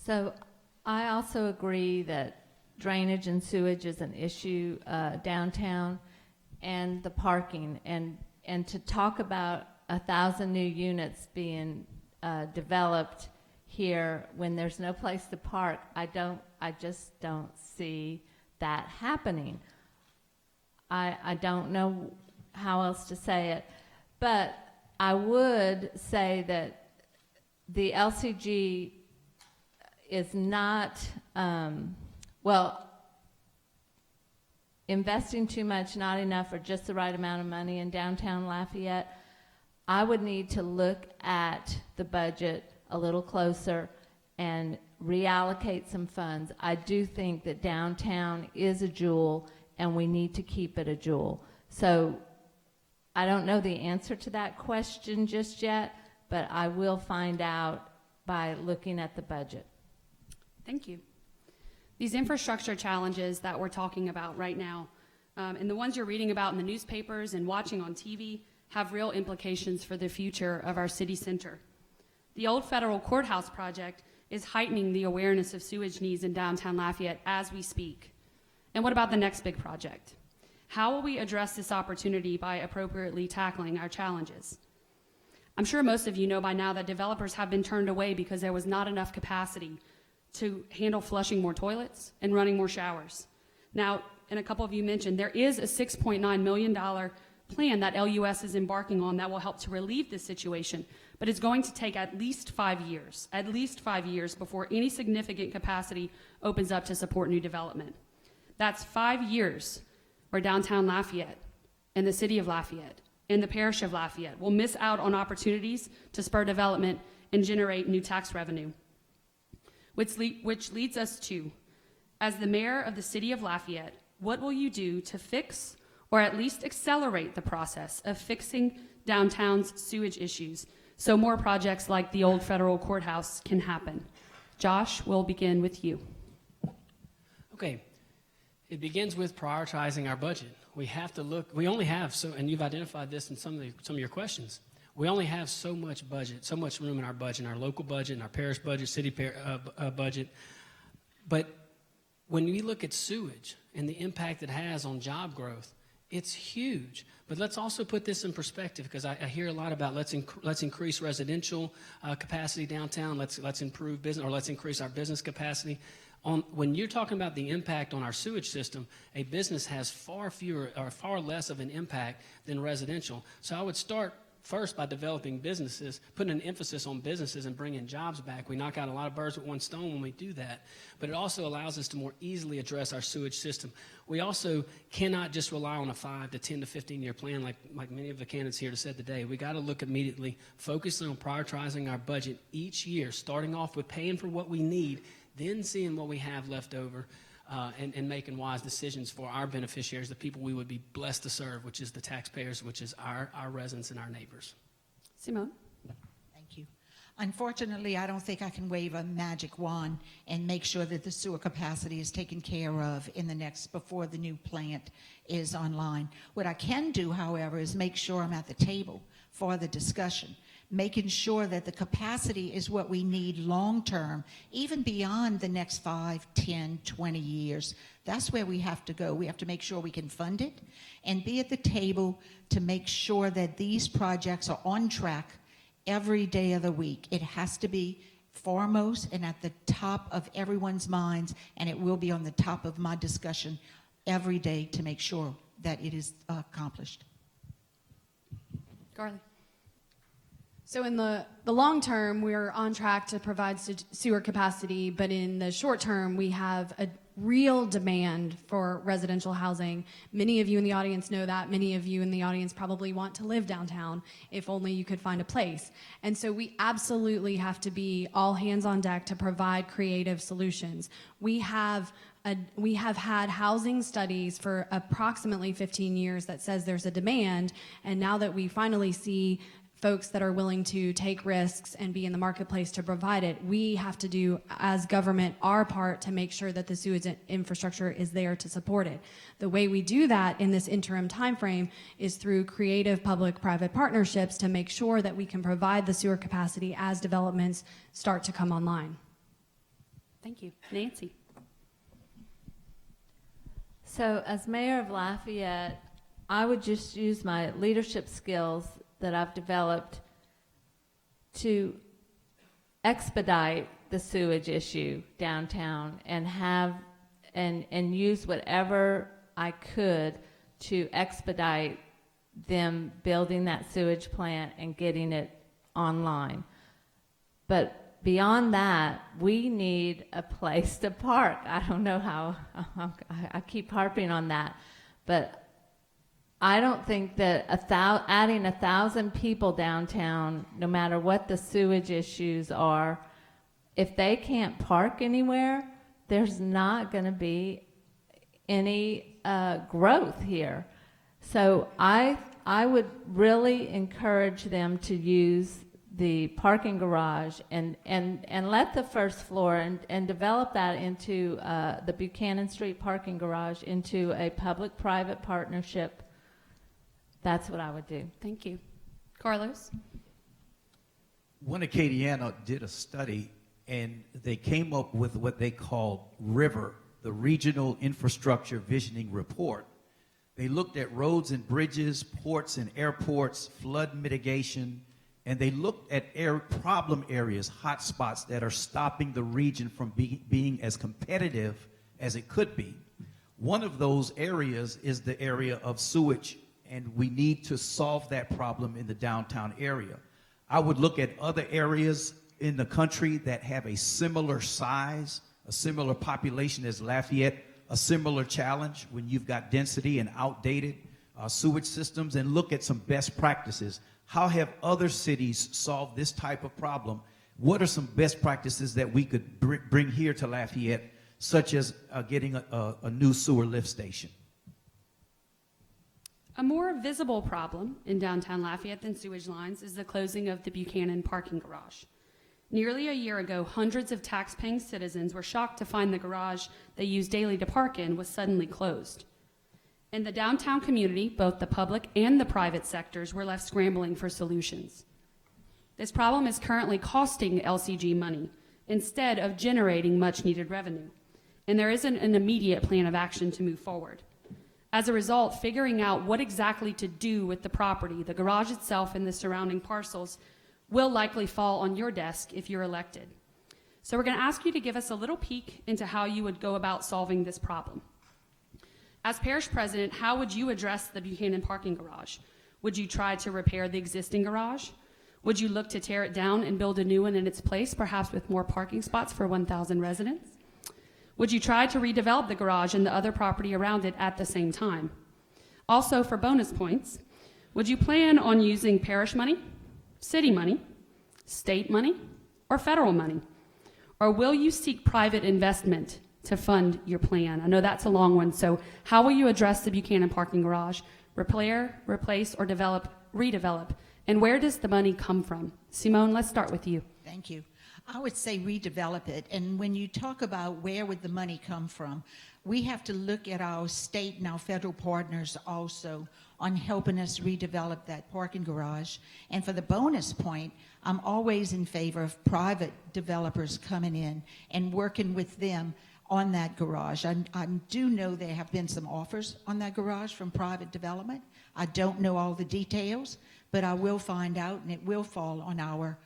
So I also agree that drainage and sewage is an issue downtown, and the parking, and to talk about 1,000 new units being developed here when there's no place to park, I just don't see that happening. I don't know how else to say it, but I would say that the LCG is not, investing too much, not enough, or just the right amount of money in downtown Lafayette. I would need to look at the budget a little closer and reallocate some funds. I do think that downtown is a jewel, and we need to keep it a jewel. So I don't know the answer to that question just yet, but I will find out by looking at the budget. Thank you. These infrastructure challenges that we're talking about right now, and the ones you're reading about in the newspapers and watching on TV, have real implications for the future of our city center. The old federal courthouse project is heightening the awareness of sewage needs in downtown Lafayette as we speak. And what about the next big project? How will we address this opportunity by appropriately tackling our challenges? I'm sure most of you know by now that developers have been turned away because there was not enough capacity to handle flushing more toilets and running more showers. Now, and a couple of you mentioned, there is a $6.9 million plan that LUS is embarking on that will help to relieve this situation, but it's going to take at least 5 years before any significant capacity opens up to support new development. That's 5 years where downtown Lafayette and the city of Lafayette and the parish of Lafayette will miss out on opportunities to spur development and generate new tax revenue. Which leads us to, as the mayor of the city of Lafayette, what will you do to fix or at least accelerate the process of fixing downtown's sewage issues so more projects like the old federal courthouse can happen? Josh, we'll begin with you. Okay. It begins with prioritizing our budget. We have to look, we only have and you've identified this in some of your questions. We only have so much budget, so much room in our budget, in our local budget, in our parish budget, city budget. But when we look at sewage and the impact it has on job growth, it's huge. But let's also put this in perspective, because I hear a lot about let's increase residential capacity downtown, let's improve business, or let's increase our business capacity. When you're talking about the impact on our sewage system, a business has far less of an impact than residential. So I would start first by developing businesses, putting an emphasis on businesses and bringing jobs back. We knock out a lot of birds with one stone when we do that, but it also allows us to more easily address our sewage system. We also cannot just rely on a 5 to 10 to 15-year plan like many of the candidates here have said today. We got to look immediately, focusing on prioritizing our budget each year, starting off with paying for what we need, then seeing what we have left over, and making wise decisions for our beneficiaries, the people we would be blessed to serve, which is the taxpayers, which is our residents and our neighbors. Simone? Thank you. Unfortunately, I don't think I can wave a magic wand and make sure that the sewer capacity is taken care of before the new plant is online. What I can do, however, is make sure I'm at the table for the discussion, making sure that the capacity is what we need long-term, even beyond the next 5, 10, 20 years. That's where we have to go. We have to make sure we can fund it and be at the table to make sure that these projects are on track every day of the week. It has to be foremost and at the top of everyone's minds, and it will be on the top of my discussion every day to make sure that it is accomplished. Garley? So in the long term, we're on track to provide sewer capacity, but in the short term, we have a real demand for residential housing. Many of you in the audience know that. Many of you in the audience probably want to live downtown, if only you could find a place. And so we absolutely have to be all hands on deck to provide creative solutions. We have had housing studies for approximately 15 years that says there's a demand, and now that we finally see folks that are willing to take risks and be in the marketplace to provide it, we have to do, as government, our part to make sure that the sewage infrastructure is there to support it. The way we do that in this interim time frame is through creative public-private partnerships to make sure that we can provide the sewer capacity as developments start to come online. Thank you. Nancy. So as mayor of Lafayette, I would just use my leadership skills that I've developed to expedite the sewage issue downtown and use whatever I could to expedite them building that sewage plant and getting it online. But beyond that, we need a place to park. I don't know how, I keep harping on that, but I don't think that adding 1,000 people downtown, no matter what the sewage issues are, if they can't park anywhere, there's not going to be any growth here. So I would really encourage them to use the parking garage and let the first floor and develop that into the Buchanan Street parking garage into a public-private partnership. That's what I would do. Thank you. Carlos? One Acadiana did a study, and they came up with what they call RIVER, the Regional Infrastructure Visioning Report. They looked at roads and bridges, ports and airports, flood mitigation, and they looked at problem areas, hot spots that are stopping the region from being as competitive as it could be. One of those areas is the area of sewage, and we need to solve that problem in the downtown area. I would look at other areas in the country that have a similar size, a similar population as Lafayette, a similar challenge when you've got density and outdated sewage systems, and look at some best practices. How have other cities solved this type of problem? What are some best practices that we could bring here to Lafayette, such as getting a new sewer lift station? A more visible problem in downtown Lafayette than sewage lines is the closing of the Buchanan parking garage. Nearly a year ago, hundreds of tax-paying citizens were shocked to find the garage they use daily to park in was suddenly closed. In the downtown community, both the public and the private sectors were left scrambling for solutions. This problem is currently costing LCG money instead of generating much-needed revenue, and there isn't an immediate plan of action to move forward. As a result, figuring out what exactly to do with the property, the garage itself, and the surrounding parcels will likely fall on your desk if you're elected. So we're going to ask you to give us a little peek into how you would go about solving this problem. As parish president, how would you address the Buchanan parking garage? Would you try to repair the existing garage? Would you look to tear it down and build a new one in its place, perhaps with more parking spots for 1,000 residents? Would you try to redevelop the garage and the other property around it at the same time? Also, for bonus points, would you plan on using parish money, city money, state money, or federal money? Or will you seek private investment to fund your plan? I know that's a long one, so how will you address the Buchanan parking garage? Repair, replace, or redevelop? And where does the money come from? Simone, let's start with you. Thank you. I would say redevelop it. And when you talk about where would the money come from, we have to look at our state and our federal partners also on helping us redevelop that parking garage. And for the bonus point, I'm always in favor of private developers coming in and working with them on that garage. I do know there have been some offers on that garage from private development. I don't know all the details, but I will find out, and it will fall on our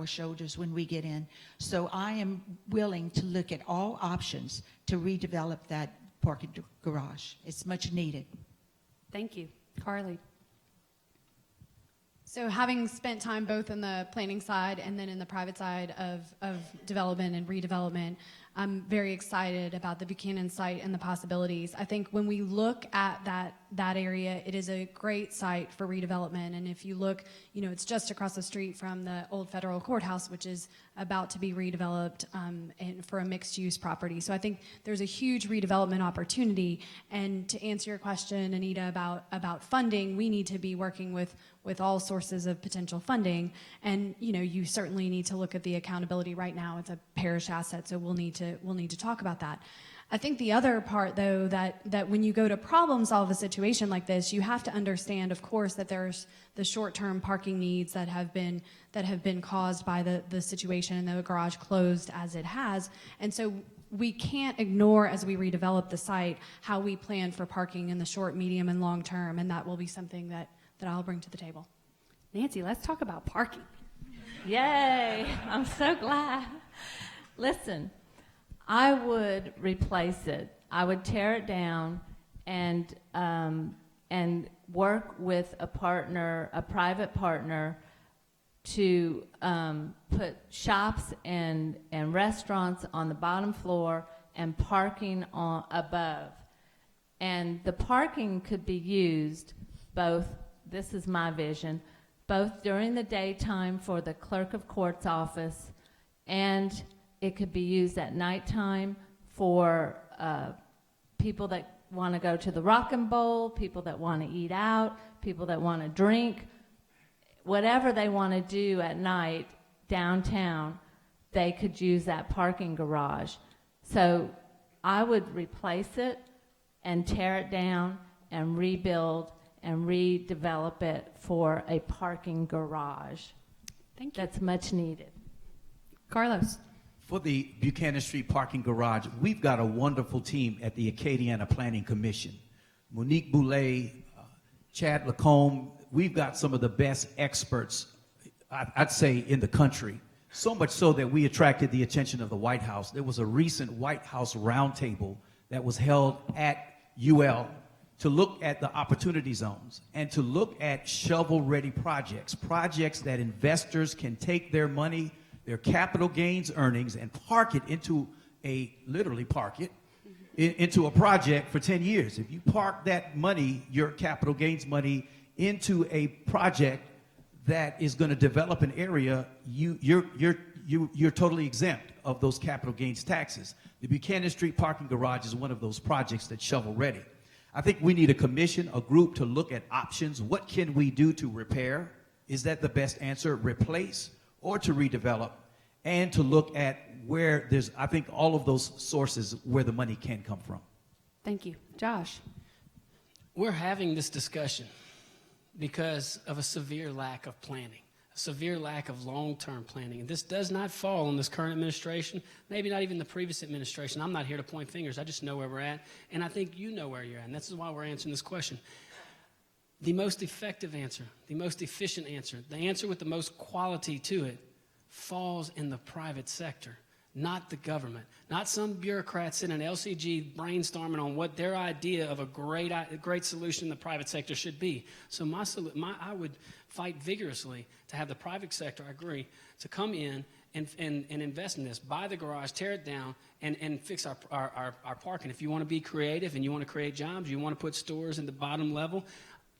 shoulders when we get in. So I am willing to look at all options to redevelop that parking garage. It's much needed. Thank you. Carly. So having spent time both in the planning side and then in the private side of development and redevelopment, I'm very excited about the Buchanan site and the possibilities. I think when we look at that area, it is a great site for redevelopment. And if you look, it's just across the street from the old federal courthouse, which is about to be redeveloped and for a mixed-use property. So I think there's a huge redevelopment opportunity. And to answer your question, Anita, about funding, we need to be working with all sources of potential funding. And you certainly need to look at the accountability. Right now it's a parish asset, so we'll need to talk about that. I think the other part, though, that when you go to problem solve a situation like this, you have to understand, of course, that there's the short-term parking needs that have been caused by the situation and the garage closed as it has. And so we can't ignore, as we redevelop the site, how we plan for parking in the short, medium, and long term, and that will be something that I'll bring to the table. Nancy, let's talk about parking. Yay, I'm so glad. Listen, I would replace it. I would tear it down and work with a partner, a private partner, to put shops and restaurants on the bottom floor and parking on above. And the parking could be used both, this is my vision, both during the daytime for the clerk of court's office, and it could be used at nighttime for people that want to go to the Rock and Bowl, people that want to eat out, people that want to drink. Whatever they want to do at night downtown, they could use that parking garage. So I would replace it and tear it down and rebuild and redevelop it for a parking garage. Thank you. That's much needed. Carlos. For the Buchanan Street parking garage, we've got a wonderful team at the Acadiana Planning Commission. Monique Boulay, Chad Lacombe, we've got some of the best experts, I'd say, in the country. So much so that we attracted the attention of the White House. There was a recent White House roundtable that was held at UL to look at the opportunity zones and to look at shovel-ready projects that investors can take their money, their capital gains earnings, and park it into literally park it into a project for 10 years. If you park that money, your capital gains money, into a project that is going to develop an area, you're totally exempt of those capital gains taxes. The Buchanan Street parking garage is one of those projects that's shovel ready. I think we need a commission, a group, to look at options. What can we do to repair? Is that the best answer? Replace or to redevelop? And to look at where there's, I think, all of those sources where the money can come from. Thank you. Josh. We're having this discussion because of a severe lack of planning, a severe lack of long-term planning. And this does not fall on this current administration, maybe not even the previous administration. I'm not here to point fingers. I just know where we're at, and I think you know where you're at, and this is why we're answering this question. The most effective answer, the most efficient answer, the answer with the most quality to it falls in the private sector, not the government, not some bureaucrat sitting in LCG brainstorming on what their idea of a great solution in the private sector should be. So I would fight vigorously to have the private sector, I agree, to come in and invest in this, buy the garage, tear it down, and fix our parking. If you want to be creative and you want to create jobs, you want to put stores in the bottom level,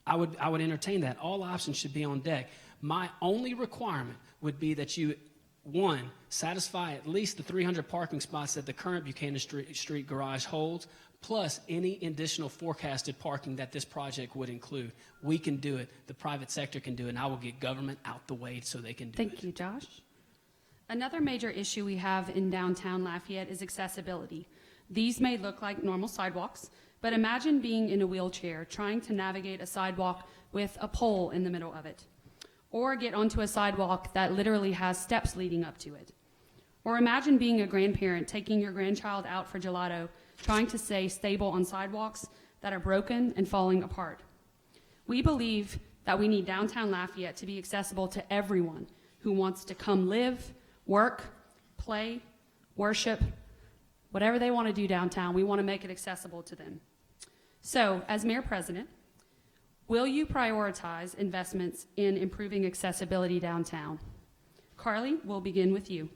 I would entertain that. All options should be on deck. My only requirement would be that you, one, satisfy at least the 300 parking spots that the current Buchanan Street garage holds, plus any additional forecasted parking that this project would include. We can do it. The private sector can do it, and I will get government out the way so they can do it. Thank you, Josh. Another major issue we have in downtown Lafayette is accessibility. These may look like normal sidewalks, but imagine being in a wheelchair trying to navigate a sidewalk with a pole in the middle of it, or get onto a sidewalk that literally has steps leading up to it. Or imagine being a grandparent taking your grandchild out for gelato, trying to stay stable on sidewalks that are broken and falling apart. We believe that we need downtown Lafayette to be accessible to everyone who wants to come live, work, play, worship, whatever they want to do downtown. We want to make it accessible to them. So, as Mayor President, Will you prioritize investments in improving accessibility downtown? Carly, we'll begin with you.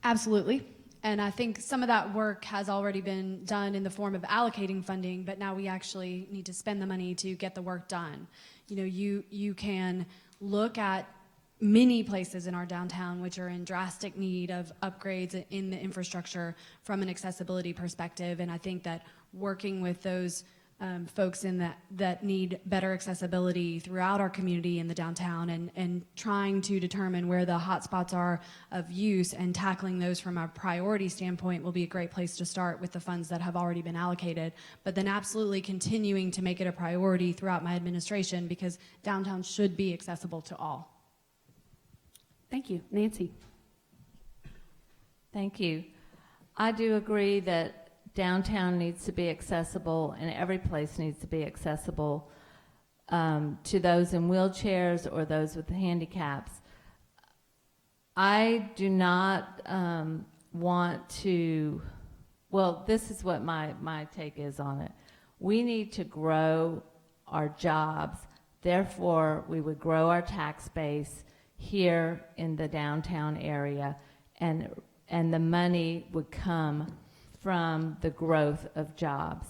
Absolutely. And I think some of that work has already been done in the form of allocating funding, but now we actually need to spend the money to get the work done. You know, you can look at many places in our downtown which are in drastic need of upgrades in the infrastructure from an accessibility perspective, and I think that working with those folks in that need better accessibility throughout our community in the downtown and trying to determine where the hot spots are of use and tackling those from a priority standpoint will be a great place to start with the funds that have already been allocated, but then absolutely continuing to make it a priority throughout my administration because downtown should be accessible to all. Thank you. Nancy. Thank you. I do agree that downtown needs to be accessible and every place needs to be accessible to those in wheelchairs or those with handicaps. I do not want to, well, this is what my take is on it. We need to grow our jobs. Therefore, we would grow our tax base here in the downtown area, and the money would come from the growth of jobs.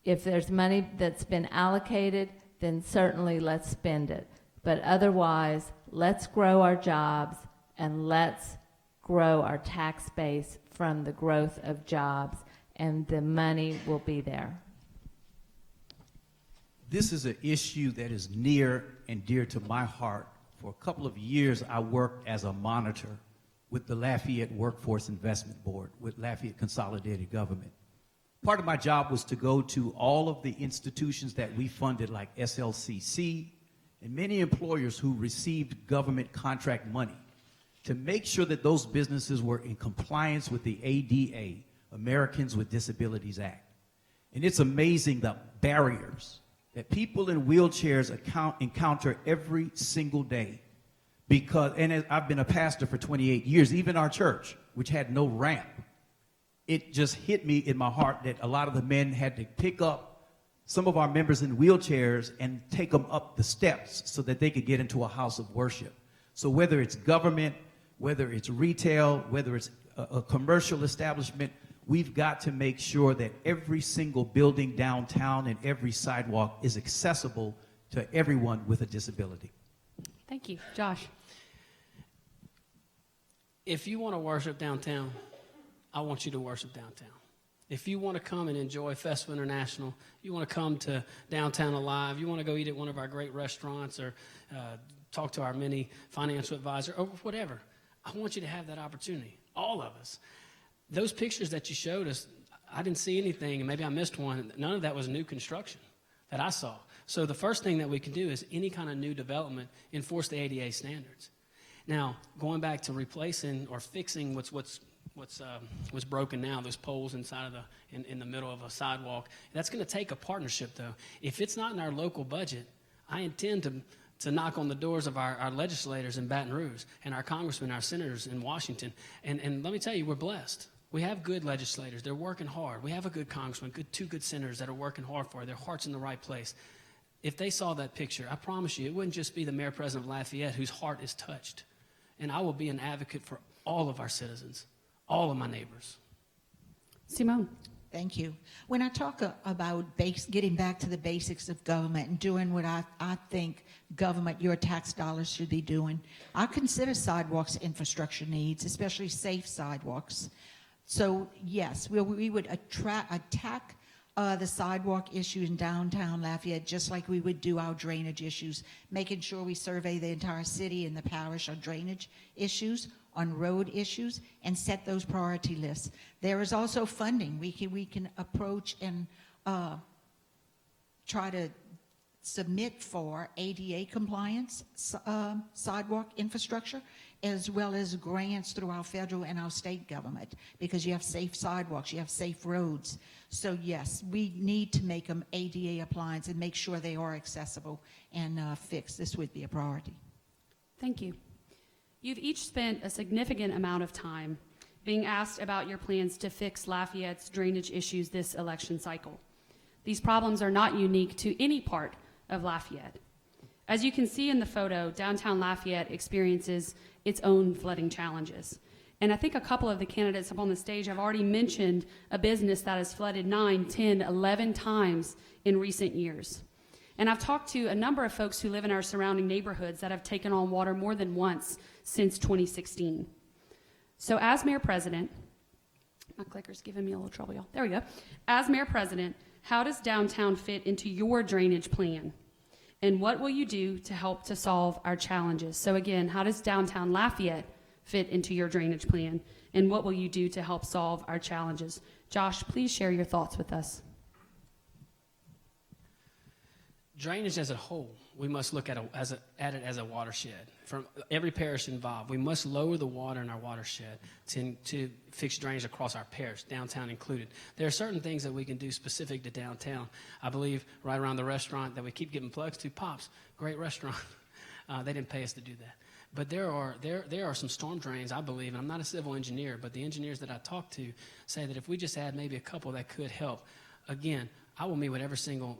If there's money that's been allocated, then certainly let's spend it. But otherwise, let's grow our jobs and let's grow our tax base from the growth of jobs, and the money will be there. This is an issue that is near and dear to my heart. For a couple of years, I worked as a monitor with the Lafayette Workforce Investment Board, with Lafayette Consolidated Government. Part of my job was to go to all of the institutions that we funded, like SLCC, and many employers who received government contract money, to make sure that those businesses were in compliance with the ADA, Americans with Disabilities Act. And it's amazing the barriers that people in wheelchairs encounter every single day. Because, and I've been a pastor for 28 years, even our church, which had no ramp, it just hit me in my heart that a lot of the men had to pick up some of our members in wheelchairs and take them up the steps so that they could get into a house of worship. So whether it's government, whether it's retail, whether it's a commercial establishment, we've got to make sure that every single building downtown and every sidewalk is accessible to everyone with a disability. Thank you. Josh. If you want to worship downtown, I want you to worship downtown. If you want to come and enjoy Festival International, you want to come to Downtown Alive, you want to go eat at one of our great restaurants or talk to our many financial advisor or whatever, I want you to have that opportunity, all of us. Those pictures that you showed us, I didn't see anything, and maybe I missed one. None of that was new construction that I saw. So the first thing that we can do is any kind of new development, enforce the ADA standards. Now, going back to replacing or fixing what's broken now, those poles inside of in the middle of a sidewalk, that's going to take a partnership, though. If it's not in our local budget, I intend to knock on the doors of our legislators in Baton Rouge and our congressmen, our senators in Washington. And let me tell you, we're blessed. We have good legislators. They're working hard. We have a good congressman, two good senators that are working hard for it. Their heart's in the right place. If they saw that picture, I promise you, it wouldn't just be the mayor-president of Lafayette whose heart is touched. And I will be an advocate for all of our citizens, all of my neighbors. Simone. Thank you. When I talk about getting back to the basics of government and doing what I think government, your tax dollars should be doing, I consider sidewalks infrastructure needs, especially safe sidewalks. So yes, we would attack the sidewalk issue in downtown Lafayette just like we would do our drainage issues, making sure we survey the entire city and the parish on drainage issues, on road issues, and set those priority lists. There is also funding. We can approach and try to submit for ADA compliance sidewalk infrastructure, as well as grants through our federal and our state government, because you have safe sidewalks, you have safe roads. So yes, we need to make them ADA appliance and make sure they are accessible and fixed. This would be a priority. Thank you. You've each spent a significant amount of time being asked about your plans to fix Lafayette's drainage issues this election cycle. These problems are not unique to any part of Lafayette. As you can see in the photo, downtown Lafayette experiences its own flooding challenges. And I think a couple of the candidates up on the stage have already mentioned a business that has flooded 9, 10, 11 times in recent years. And I've talked to a number of folks who live in our surrounding neighborhoods that have taken on water more than once since 2016. So as Mayor President, my clicker's giving me a little trouble, y'all. There we go. As Mayor President, how does downtown fit into your drainage plan? And what will you do to help to solve our challenges? So again, how does downtown Lafayette fit into your drainage plan? And what will you do to help solve our challenges? Josh, please share your thoughts with us. Drainage as a whole, we must look at it as a watershed. From every parish involved, we must lower the water in our watershed to fix drainage across our parish, downtown included. There are certain things that we can do specific to downtown. I believe right around the restaurant that we keep giving plugs to, Pops, great restaurant. They didn't pay us to do that. But there are some storm drains, I believe, and I'm not a civil engineer, but the engineers that I talk to say that if we just add maybe a couple, that could help. Again, I will meet with every single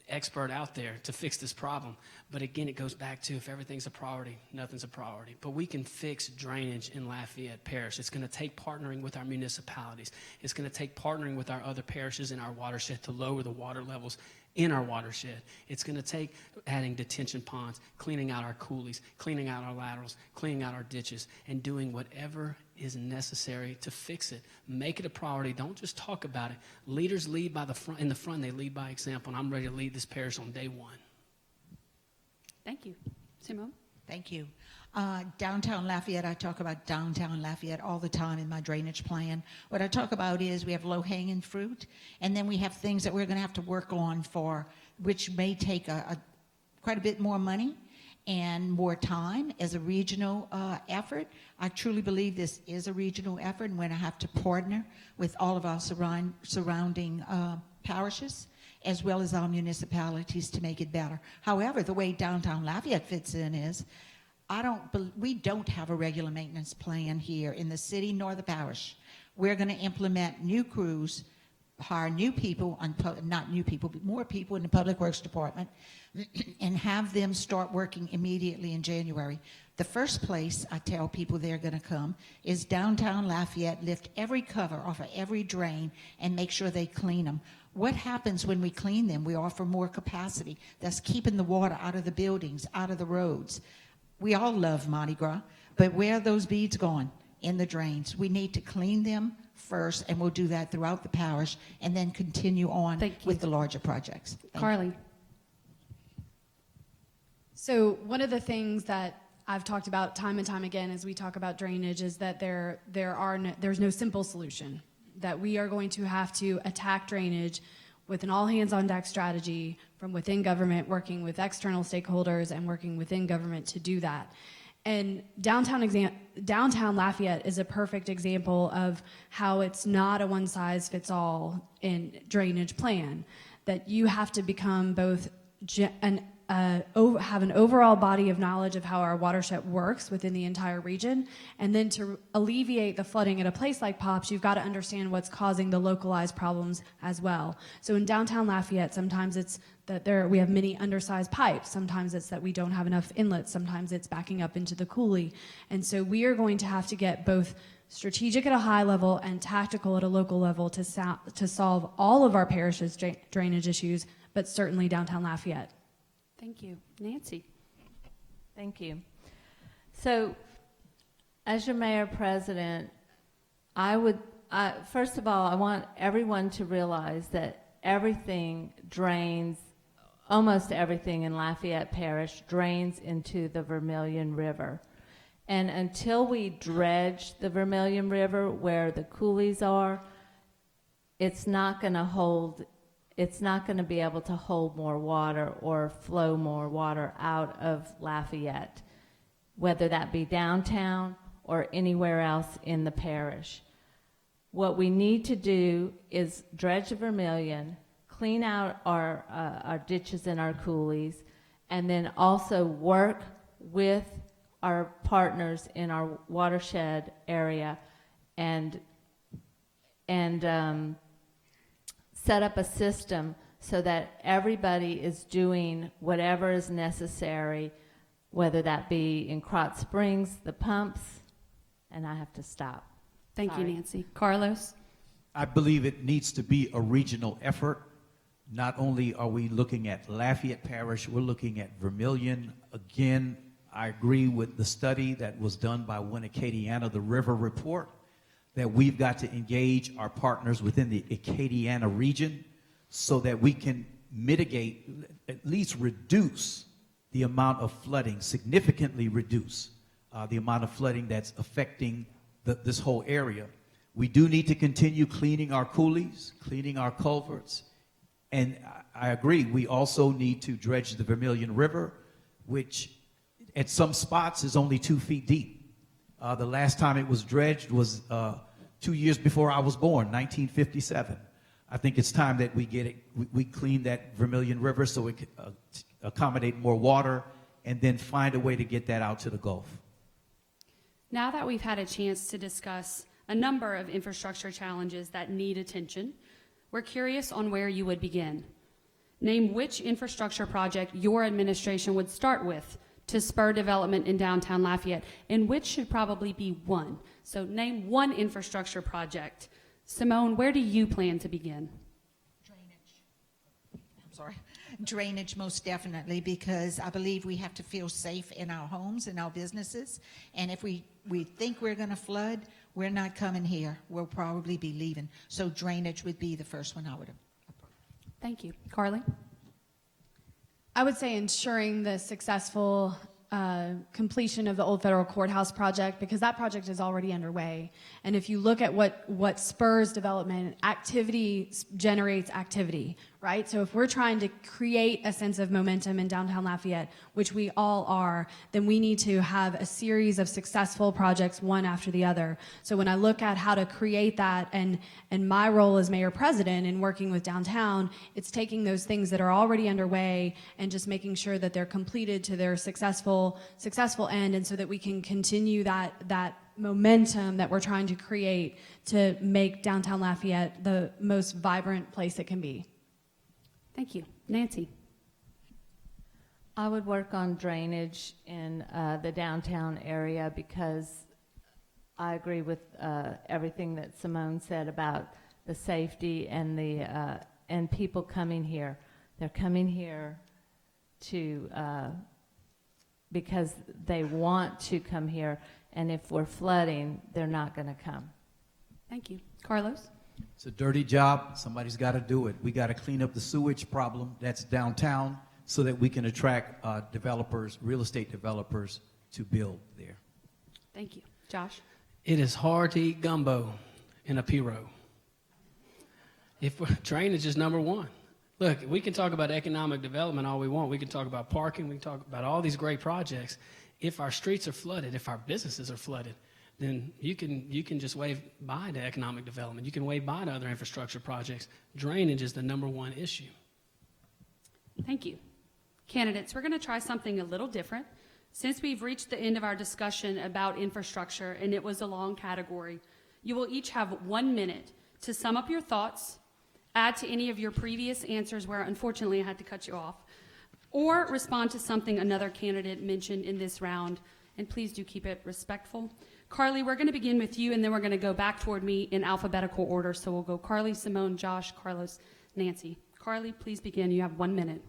expert out there to fix this problem. But again, it goes back to if everything's a priority, nothing's a priority. But we can fix drainage in Lafayette Parish. It's going to take partnering with our municipalities. It's going to take partnering with our other parishes in our watershed to lower the water levels in our watershed. It's going to take adding detention ponds, cleaning out our coulees, cleaning out our laterals, cleaning out our ditches, and doing whatever is necessary to fix it. Make it a priority. Don't just talk about it. Leaders lead by the front. In the front, they lead by example, and I'm ready to lead this parish on day one. Thank you. Simone? Thank you. Downtown Lafayette, I talk about downtown Lafayette all the time in my drainage plan. What I talk about is we have low-hanging fruit, and then we have things that we're going to have to work on for, which may take quite a bit more money and more time as a regional effort. I truly believe this is a regional effort, and we're going to have to partner with all of our surrounding parishes as well as our municipalities to make it better. However, the way downtown Lafayette fits in is we don't have a regular maintenance plan here in the city nor the parish. We're going to implement new crews, hire new people, not new people, but more people in the Public Works Department, and have them start working immediately in January. The first place I tell people they're going to come is downtown Lafayette, lift every cover off of every drain and make sure they clean them. What happens when we clean them? We offer more capacity. That's keeping the water out of the buildings, out of the roads. We all love Mardi Gras, but where are those beads going? In the drains. We need to clean them first, and we'll do that throughout the parish, and then continue on with the larger projects. Carly? So one of the things that I've talked about time and time again as we talk about drainage is that there's no simple solution, that we are going to have to attack drainage with an all-hands-on-deck strategy from within government, working with external stakeholders and working within government to do that. And downtown Lafayette is a perfect example of how it's not a one-size-fits-all in drainage plan, that you have to become both have an overall body of knowledge of how our watershed works within the entire region, and then to alleviate the flooding at a place like Pops, you've got to understand what's causing the localized problems as well. So in downtown Lafayette, sometimes it's that we have many undersized pipes, sometimes it's that we don't have enough inlets, sometimes it's backing up into the coulee, and so we are going to have to get both strategic at a high level and tactical at a local level to solve all of our parish's drainage issues, but certainly downtown Lafayette. Thank you. Nancy? Thank you. So, as your mayor-president, first of all, I want everyone to realize that almost everything in Lafayette Parish drains into the Vermilion River. And until we dredge the Vermilion River where the coulees are, it's not going to be able to hold more water or flow more water out of Lafayette, whether that be downtown or anywhere else in the parish. What we need to do is dredge the Vermilion, clean out our ditches and our coulees, and then also work with our partners in our watershed area and set up a system so that everybody is doing whatever is necessary, whether that be in Krotz Springs, the pumps, and I have to stop. Thank you, Sorry. Nancy. Carlos? I believe it needs to be a regional effort. Not only are we looking at Lafayette Parish, we're looking at Vermilion. Again, I agree with the study that was done by Acadiana, the River Report, that we've got to engage our partners within the Acadiana region so that we can mitigate, at least reduce the amount of flooding, significantly reduce the amount of flooding that's affecting this whole area. We do need to continue cleaning our coulees, cleaning our culverts, and I agree, we also need to dredge the Vermilion River, which at some spots is only 2 feet deep. The last time it was dredged was 2 years before I was born, 1957. I think it's time that we clean that Vermilion River so it can accommodate more water and then find a way to get that out to the Gulf. Now that we've had a chance to discuss a number of infrastructure challenges that need attention, we're curious on where you would begin. Name which infrastructure project your administration would start with to spur development in downtown Lafayette, and which should probably be one. So name one infrastructure project. Simone, where do you plan to begin? Drainage, most definitely, because I believe we have to feel safe in our homes and our businesses. And if we think we're going to flood, we're not coming here. We'll probably be leaving. So drainage would be the first one I would approach. Thank you. Carly? I would say ensuring the successful completion of the Old Federal Courthouse project, because that project is already underway. And if you look at what spurs development, activity generates activity, right? So if we're trying to create a sense of momentum in downtown Lafayette, which we all are, then we need to have a series of successful projects, one after the other. So when I look at how to create that, and my role as mayor-president in working with downtown, it's taking those things that are already underway and just making sure that they're completed to their successful end, and so that we can continue that momentum that we're trying to create to make downtown Lafayette the most vibrant place it can be. Thank you. Nancy? I would work on drainage in the downtown area, because I agree with everything that Simone said about the safety and and people coming here. They're coming here to because they want to come here, and if we're flooding, they're not going to come. Thank you. Carlos? It's a dirty job. Somebody's got to do it. We got to clean up the sewage problem that's downtown so that we can attract developers, real estate developers, to build there. Thank you. Josh? It is hard to eat gumbo in a P-row. Drainage is number one. Look, we can talk about economic development all we want. We can talk about parking. We can talk about all these great projects. If our streets are flooded, if our businesses are flooded, then you can just wave by to economic development. You can wave by to other infrastructure projects. Drainage is the number one issue. Thank you. Candidates, we're going to try something a little different. Since we've reached the end of our discussion about infrastructure, and it was a long category, you will each have 1 minute to sum up your thoughts, add to any of your previous answers where unfortunately I had to cut you off, or respond to something another candidate mentioned in this round, and please do keep it respectful. Carly, we're going to begin with you, and then we're going to go back toward me in alphabetical order. So we'll go Carly, Simone, Josh, Carlos, Nancy. Carly, please begin. You have 1 minute.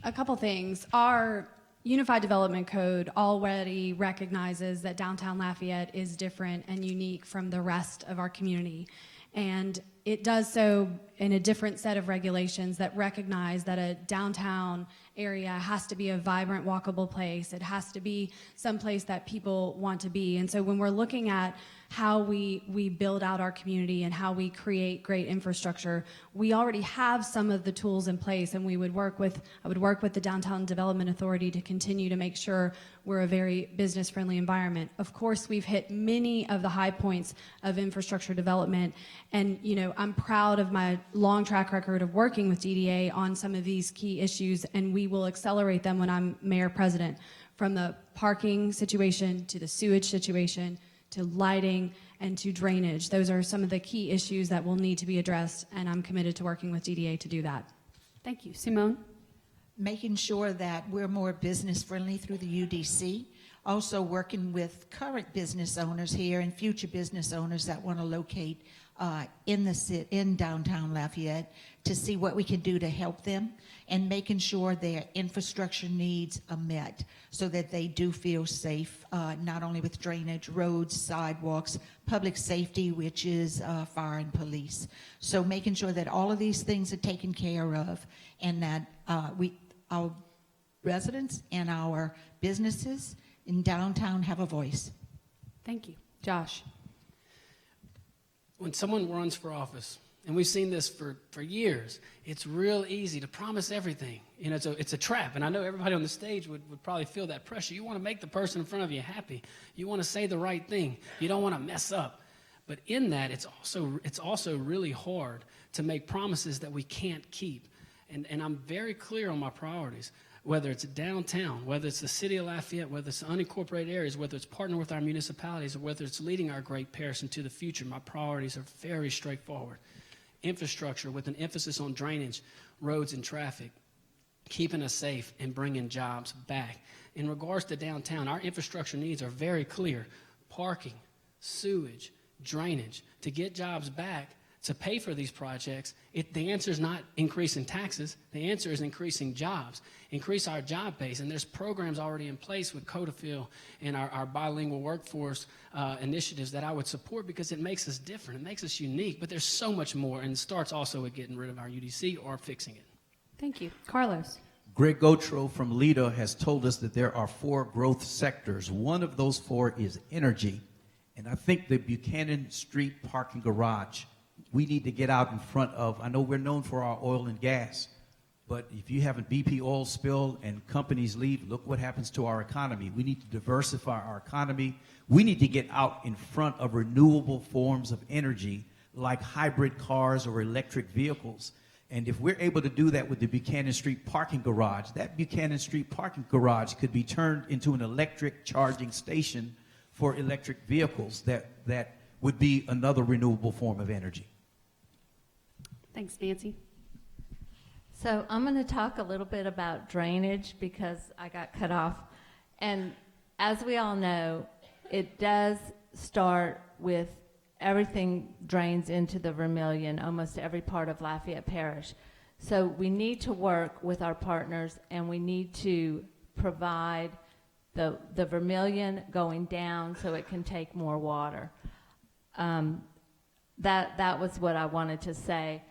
A couple things. Our Unified Development Code already recognizes that downtown Lafayette is different and unique from the rest of our community. And it does so in a different set of regulations that recognize that a downtown area has to be a vibrant, walkable place. It has to be some place that people want to be. And so when we're looking at how we build out our community and how we create great infrastructure, we already have some of the tools in place, and I would work with the Downtown Development Authority to continue to make sure we're a very business-friendly environment. Of course, we've hit many of the high points of infrastructure development, and I'm proud of my long track record of working with DDA on some of these key issues, and we will accelerate them when I'm mayor-president, from the parking situation to the sewage situation to lighting, and to drainage. Those are some of the key issues that will need to be addressed, and I'm committed to working with DDA to do that. Thank you. Simone? Making sure that we're more business friendly through the UDC. Also working with current business owners here and future business owners that want to locate in downtown Lafayette to see what we can do to help them, and making sure their infrastructure needs are met so that they do feel safe, not only with drainage, roads, sidewalks, public safety, which is fire and police. So making sure that all of these things are taken care of, and that our residents and our businesses in downtown have a voice. Thank you. Josh? When someone runs for office, and we've seen this for years, it's real easy to promise everything. You know, it's a trap, and I know everybody on the stage would probably feel that pressure. You want to make the person in front of you happy. You want to say the right thing. You don't want to mess up. But in that, it's also really hard to make promises that we can't keep. And I'm very clear on my priorities, whether it's downtown, whether it's the city of Lafayette, whether it's unincorporated areas, whether it's partnering with our municipalities, or whether it's leading our great parish into the future. My priorities are very straightforward. Infrastructure with an emphasis on drainage, roads, and traffic, keeping us safe and bringing jobs back. In regards to downtown, our infrastructure needs are very clear. Parking, sewage, drainage. To get jobs back, to pay for these projects, the answer is not increasing taxes. The answer is increasing jobs, increase our job base. And there's programs already in place with Codafil and our bilingual workforce initiatives that I would support, because it makes us different. It makes us unique. But there's so much more, and it starts also with getting rid of our UDC or fixing it. Thank you. Carlos? Greg Gotro from LEADA has told us that there are 4 growth sectors. One of those 4 is energy. And I think the Buchanan Street parking garage, we need to get out in front of. I know we're known for our oil and gas, but if you have a BP oil spill and companies leave, look what happens to our economy. We need to diversify our economy. We need to get out in front of renewable forms of energy like hybrid cars or electric vehicles. And if we're able to do that with the Buchanan Street parking garage, that Buchanan Street parking garage could be turned into an electric charging station for electric vehicles that would be another renewable form of energy. Thanks, Nancy. So I'm going to talk a little bit about drainage because I got cut off. And as we all know, it does start with everything drains into the Vermilion, almost every part of Lafayette Parish. So we need to work with our partners, and we need to provide the Vermilion going down so it can take more water. That was what I wanted to say.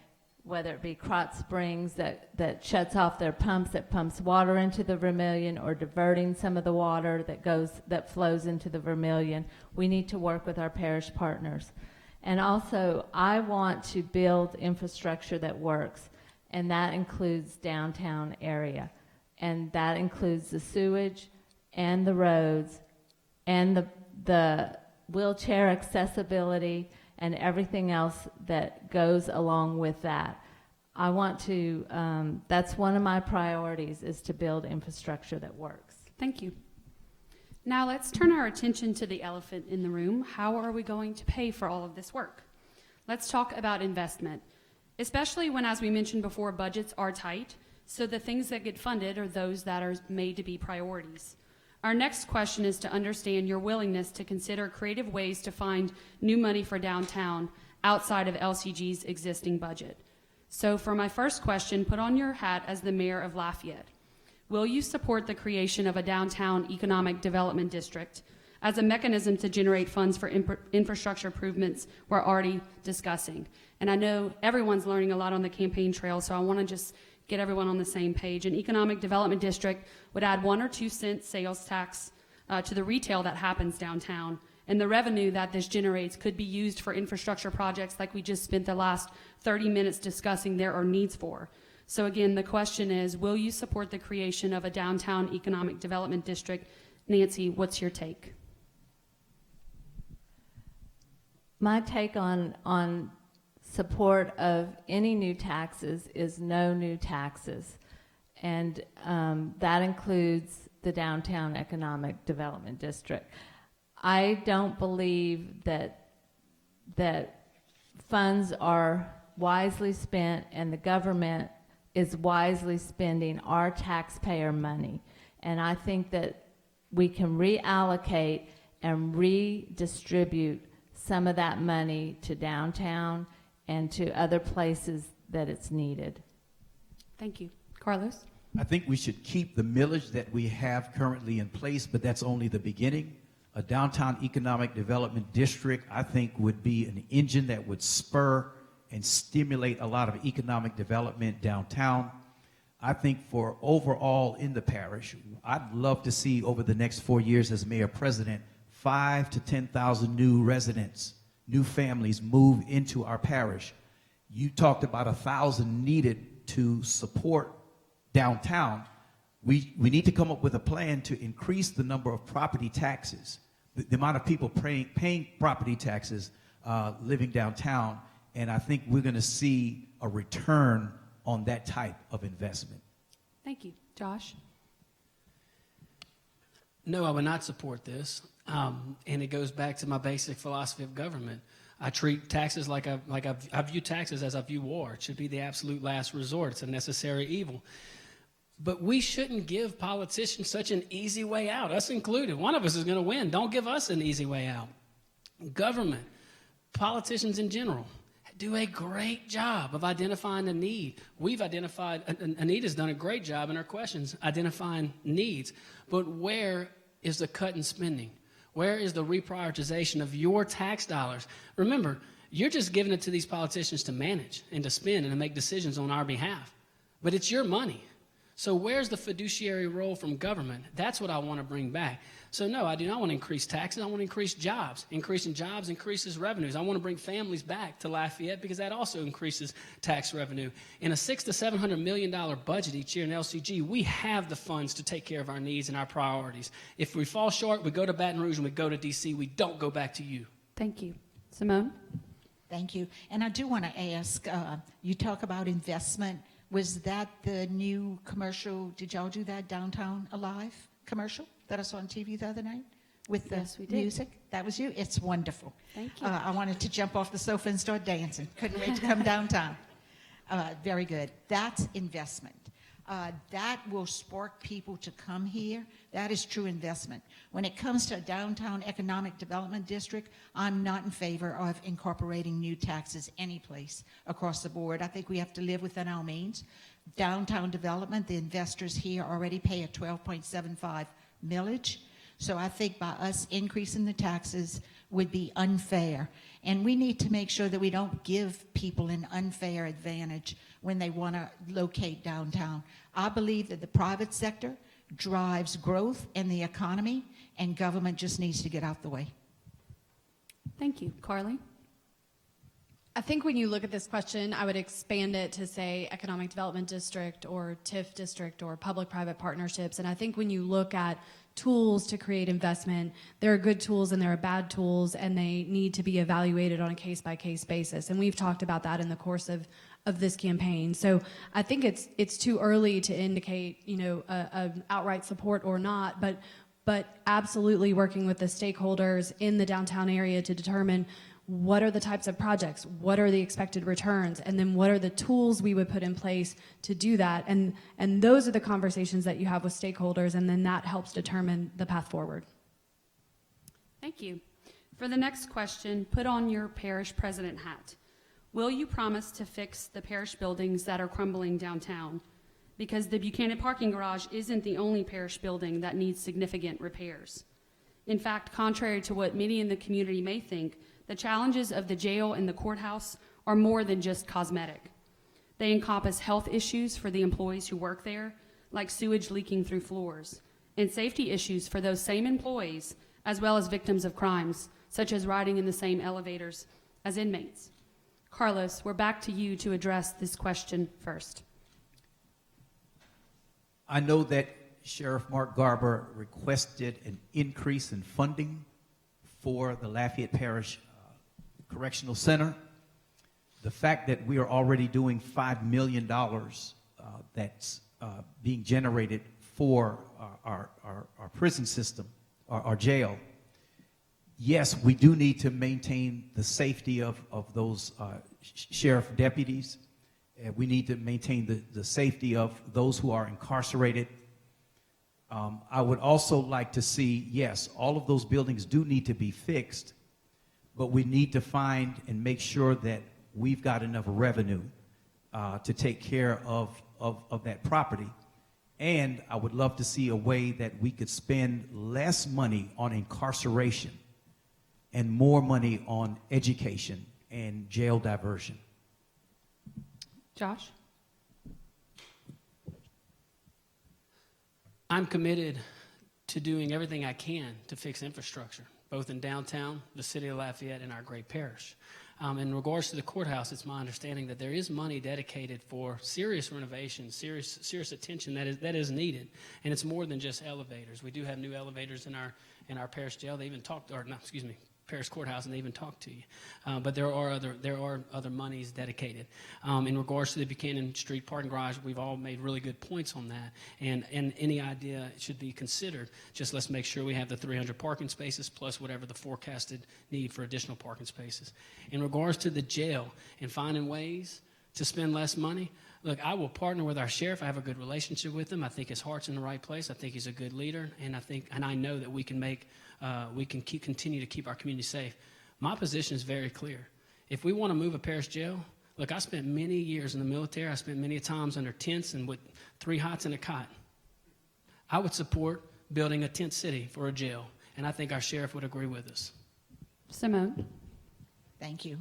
Whether it be Krotz Springs that shuts off their pumps, that pumps water into the Vermilion, or diverting some of the water that flows into the Vermilion. We need to work with our parish partners. And also, I want to build infrastructure that works, and that includes downtown area. And that includes the sewage and the roads and the wheelchair accessibility and everything else that goes along with that. I want to, that's one of my priorities, is to build infrastructure that works. Thank you. Now let's turn our attention to the elephant in the room. How are we going to pay for all of this work? Let's talk about investment, especially when, as we mentioned before, budgets are tight, so the things that get funded are those that are made to be priorities. Our next question is to understand your willingness to consider creative ways to find new money for downtown outside of LCG's existing budget. So for my first question, put on your hat as the mayor of Lafayette. Will you support the creation of a downtown economic development district as a mechanism to generate funds for infrastructure improvements we're already discussing? And I know everyone's learning a lot on the campaign trail, so I want to just get everyone on the same page. An economic development district would add 1 or 2 cent sales tax to the retail that happens downtown, and the revenue that this generates could be used for infrastructure projects like we just spent the last 30 minutes discussing there are needs for. So again, the question is, will you support the creation of a downtown economic development district? Nancy, what's your take? My take on support of any new taxes is no new taxes, and that includes the Downtown Economic Development District. I don't believe that funds are wisely spent and the government is wisely spending our taxpayer money. And I think that we can reallocate and redistribute some of that money to downtown and to other places that it's needed. Thank you. Carlos? I think we should keep the millage that we have currently in place, but that's only the beginning. A downtown economic development district, I think, would be an engine that would spur and stimulate a lot of economic development downtown. I think for overall in the parish, I'd love to see over the next 4 years as mayor-president, 5,000 to 10,000 new residents, new families move into our parish. You talked about 1,000 needed to support downtown. We need to come up with a plan to increase the number of property taxes, the amount of people paying property taxes living downtown, and I think we're going to see a return on that type of investment. Thank you. Josh? No, I would not support this. And it goes back to my basic philosophy of government. I treat taxes I view taxes as I view war. It should be the absolute last resort. It's a necessary evil. But we shouldn't give politicians such an easy way out, us included. One of us is going to win. Don't give us an easy way out. Government, politicians in general, do a great job of identifying the need. We've identified, Anita's done a great job in her questions identifying needs. But where is the cut in spending? Where is the reprioritization of your tax dollars? Remember, you're just giving it to these politicians to manage and to spend and to make decisions on our behalf. But it's your money. So where's the fiduciary role from government? That's what I want to bring back. So no, I do not want to increase taxes. I want to increase jobs. Increasing jobs increases revenues. I want to bring families back to Lafayette because that also increases tax revenue. In a $600 to $700 million budget each year in LCG, we have the funds to take care of our needs and our priorities. If we fall short, we go to Baton Rouge and we go to D.C. We don't go back to you. Thank you. Simone? Thank you. And I do want to ask, you talk about investment. Was that the new commercial? Did y'all do that Downtown Alive commercial that I saw on TV the other night with the Yes, we did. music? That was you? It's wonderful. Thank you. I wanted to jump off the sofa and start dancing. Couldn't wait to come downtown. Very good. That's investment. That will spark people to come here. That is true investment. When it comes to a downtown economic development district, I'm not in favor of incorporating new taxes any place across the board. I think we have to live within our means. Downtown development, the investors here already pay a 12.75 millage. So I think by us increasing the taxes would be unfair. And we need to make sure that we don't give people an unfair advantage when they want to locate downtown. I believe that the private sector drives growth in the economy, and government just needs to get out the way. Thank you. Carly? I think when you look at this question, I would expand it to say economic development district or TIF district or public-private partnerships. And I think when you look at tools to create investment, there are good tools and there are bad tools, and they need to be evaluated on a case-by-case basis. And we've talked about that in the course of this campaign. So I think it's too early to indicate, an outright support or not, but absolutely working with the stakeholders in the downtown area to determine what are the types of projects, what are the expected returns, and then what are the tools we would put in place to do that. And those are the conversations that you have with stakeholders, and then that helps determine the path forward. Thank you. For the next question, put on your parish president hat. Will you promise to fix the parish buildings that are crumbling downtown? Because the Buchanan parking garage isn't the only parish building that needs significant repairs. In fact, contrary to what many in the community may think, the challenges of the jail and the courthouse are more than just cosmetic. They encompass health issues for the employees who work there, like sewage leaking through floors, and safety issues for those same employees, as well as victims of crimes, such as riding in the same elevators as inmates. Carlos, we're back to you to address this question first. I know that Sheriff Mark Garber requested an increase in funding for the Lafayette Parish Correctional Center. The fact that we are already doing $5 million that's being generated for our prison system, our jail, yes, we do need to maintain the safety of those sheriff deputies. We need to maintain the safety of those who are incarcerated. I would also like to see, yes, all of those buildings do need to be fixed, but we need to find and make sure that we've got enough revenue to take care of that property. And I would love to see a way that we could spend less money on incarceration and more money on education and jail diversion. Josh? I'm committed to doing everything I can to fix infrastructure, both in downtown, the city of Lafayette, and our great parish. In regards to the courthouse, it's my understanding that there is money dedicated for serious renovation, serious attention that is needed, and it's more than just elevators. We do have new elevators in our parish jail. They even talked, or no, excuse me, parish courthouse, and they even talk to you. But there are other monies dedicated. In regards to the Buchanan Street parking garage, we've all made really good points on that, and any idea should be considered. Just let's make sure we have the 300 parking spaces plus whatever the forecasted need for additional parking spaces. In regards to the jail and finding ways to spend less money, look, I will partner with our sheriff. I have a good relationship with him. I think his heart's in the right place. I think he's a good leader, and I know that we can continue to keep our community safe. My position is very clear. If we want to move a parish jail, look, I spent many years in the military. I spent many times under tents and with 3 hots and a cot. I would support building a tent city for a jail, and I think our sheriff would agree with us. Simone? Thank you.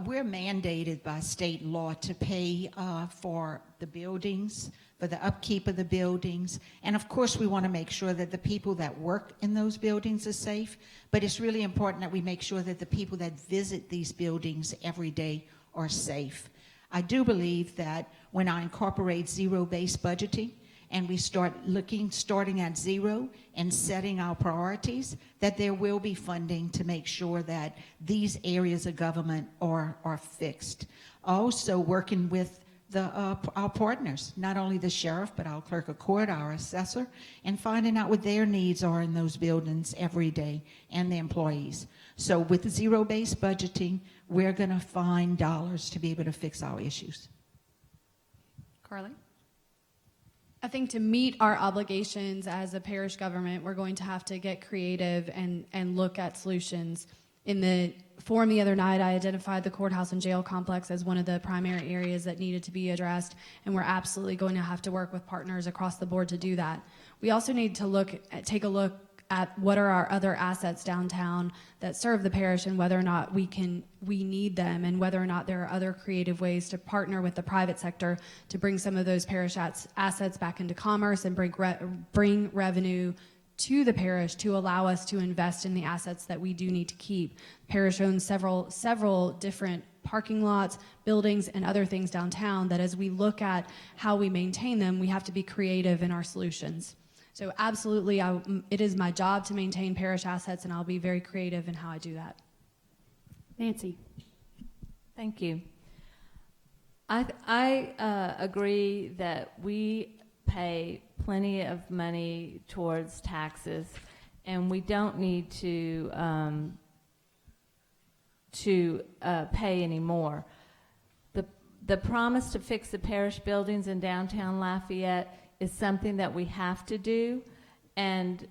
We're mandated by state law to pay for the buildings, for the upkeep of the buildings. And of course, we want to make sure that the people that work in those buildings are safe. But it's really important that we make sure that the people that visit these buildings every day are safe. I do believe that when I incorporate zero-based budgeting, and we starting at zero and setting our priorities, that there will be funding to make sure that these areas of government are fixed. Also working with our partners, not only the sheriff, but our clerk of court, our assessor, and finding out what their needs are in those buildings every day, and the employees. So with zero-based budgeting, we're gonna find dollars to be able to fix our issues. Carly? I think to meet our obligations as a parish government, we're going to have to get creative and look at solutions. In the forum the other night, I identified the courthouse and jail complex as one of the primary areas that needed to be addressed, and we're absolutely going to have to work with partners across the board to do that. We also need to take a look at what are our other assets downtown that serve the parish and whether or not we need them, and whether or not there are other creative ways to partner with the private sector to bring some of those parish assets back into commerce and bring revenue to the parish to allow us to invest in the assets that we do need to keep. Parish owns several different parking lots, buildings, and other things downtown that as we look at how we maintain them, we have to be creative in our solutions. So absolutely, it is my job to maintain parish assets, and I'll be very creative in how I do that. Nancy? Thank you. I agree that we pay plenty of money towards taxes, and we don't need to pay any more. The promise to fix the parish buildings in downtown Lafayette is something that we have to do, and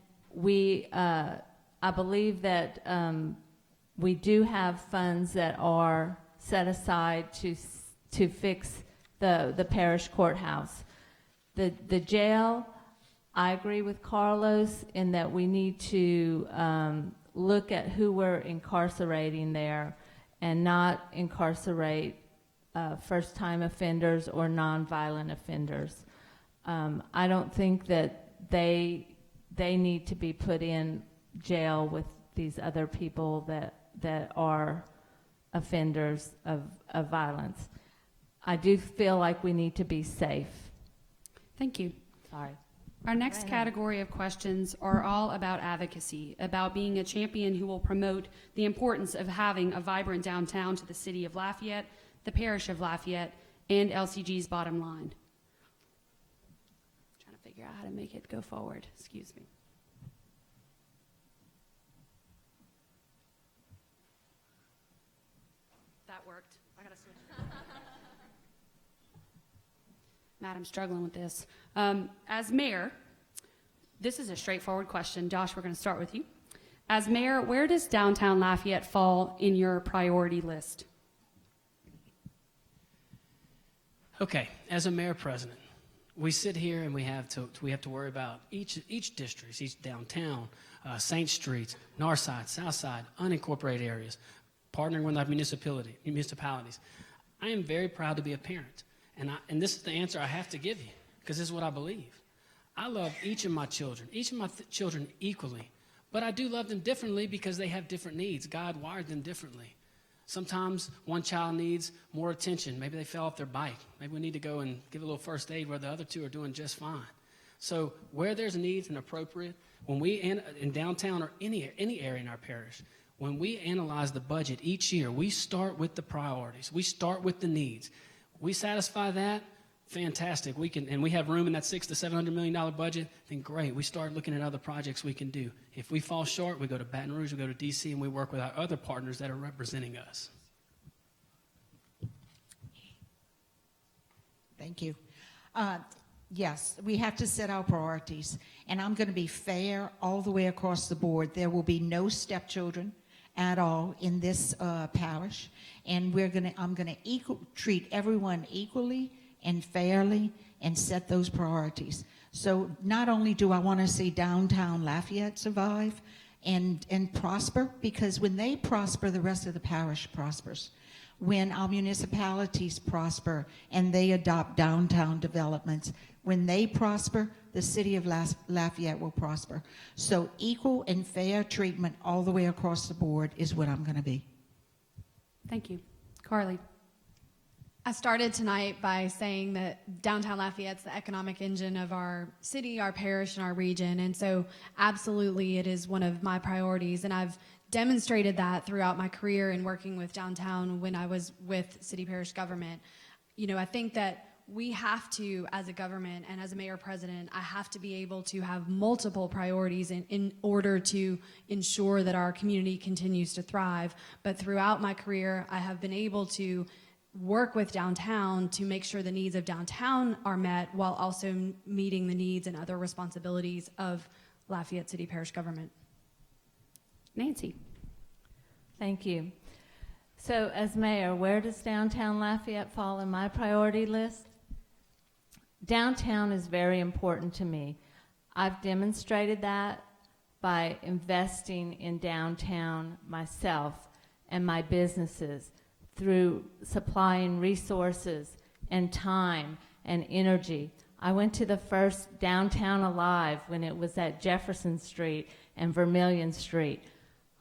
I believe that we do have funds that are set aside to fix the parish courthouse. The jail, I agree with Carlos in that we need to look at who we're incarcerating there and not incarcerate first-time offenders or nonviolent offenders. I don't think that they need to be put in jail with these other people that are offenders of violence. I do feel like we need to be safe. Thank you. Sorry. Our next category of questions are all about advocacy, about being a champion who will promote the importance of having a vibrant downtown to the city of Lafayette, the parish of Lafayette, and LCG's bottom line. I'm trying to figure out how to make it go forward. Excuse me. worked. I gotta switch. Matt, I'm struggling with this. As mayor, this is a straightforward question. Josh, we're going to start with you. As mayor, where does downtown Lafayette fall in your priority list? Okay, as a mayor-president, we sit here and we have to worry about each district, each downtown, St. Streets, North Side, South Side, unincorporated areas, partnering with our municipalities. I am very proud to be a parent, and this is the answer I have to give you, because this is what I believe. I love each of my children equally, but I do love them differently because they have different needs. God wired them differently. Sometimes one child needs more attention. Maybe they fell off their bike. Maybe we need to go and give a little first aid where the other two are doing just fine. So where there's needs and appropriate, when we, in downtown or any area in our parish, when we analyze the budget each year, we start with the priorities. We start with the needs. We satisfy that, fantastic. And we have room in that $600 to $700 million budget, then great. We start looking at other projects we can do. If we fall short, we go to Baton Rouge, we go to D.C., and we work with our other partners that are representing us. Thank you. Yes, we have to set our priorities, and I'm going to be fair all the way across the board. There will be no stepchildren at all in this parish, and I'm going to treat everyone equally and fairly and set those priorities. So not only do I want to see downtown Lafayette survive and prosper, because when they prosper, the rest of the parish prospers. When our municipalities prosper and they adopt downtown developments, when they prosper, the city of Lafayette will prosper. So equal and fair treatment all the way across the board is what I'm going to be. Thank you. Carly. I started tonight by saying that downtown Lafayette's the economic engine of our city, our parish, and our region. And so absolutely it is one of my priorities. And I've demonstrated that throughout my career in working with downtown when I was with city parish government. You know, I think that we have to, as a government and as a mayor-president, I have to be able to have multiple priorities in order to ensure that our community continues to thrive. But throughout my career, I have been able to work with downtown to make sure the needs of downtown are met while also meeting the needs and other responsibilities of Lafayette City Parish government. Nancy. Thank you. So as mayor, where does downtown Lafayette fall in my priority list? Downtown is very important to me. I've demonstrated that by investing in downtown myself and my businesses through supplying resources and time and energy. I went to the first Downtown Alive when it was at Jefferson Street and Vermilion Street.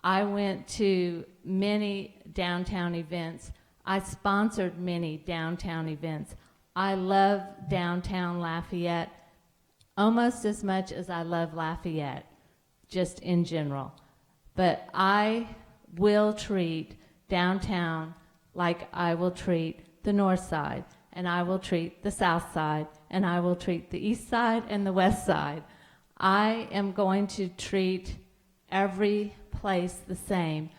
I went to many downtown events. I sponsored many downtown events. I love downtown Lafayette almost as much as I love Lafayette, just in general. But I will treat downtown like I will treat the north side, and I will treat the south side, and I will treat the east side and the west side. I am going to treat every place the same.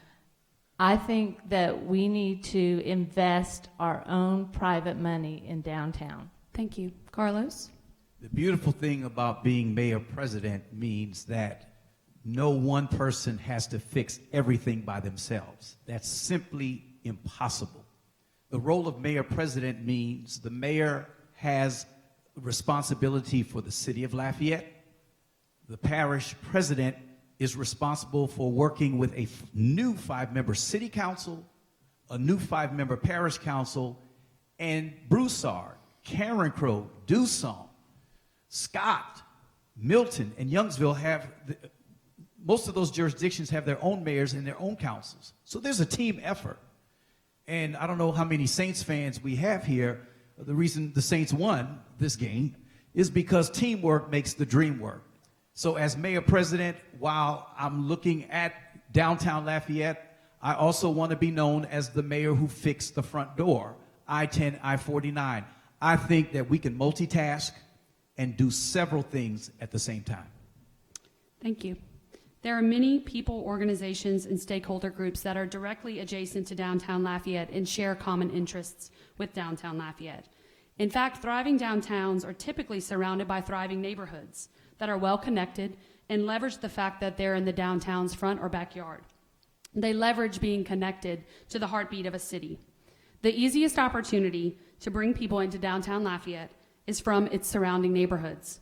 I think that we need to invest our own private money in downtown. Thank you. Carlos? The beautiful thing about being mayor-president means that no one person has to fix everything by themselves. That's simply impossible. The role of mayor-president means the mayor has responsibility for the city of Lafayette. The parish president is responsible for working with a new 5-member city council, a new 5-member parish council, and Broussard, Carencro, Dusson, Scott, Milton, and Youngsville have, most of those jurisdictions have their own mayors and their own councils. So there's a team effort. And I don't know how many Saints fans we have here. The reason the Saints won this game is because teamwork makes the dream work. So as mayor-president, while I'm looking at downtown Lafayette, I also want to be known as the mayor who fixed the front door, I-10, I-49. I think that we can multitask and do several things at the same time. Thank you. There are many people, organizations, and stakeholder groups that are directly adjacent to downtown Lafayette and share common interests with downtown Lafayette. In fact, thriving downtowns are typically surrounded by thriving neighborhoods that are well connected and leverage the fact that they're in the downtown's front or backyard. They leverage being connected to the heartbeat of a city. The easiest opportunity to bring people into downtown Lafayette is from its surrounding neighborhoods: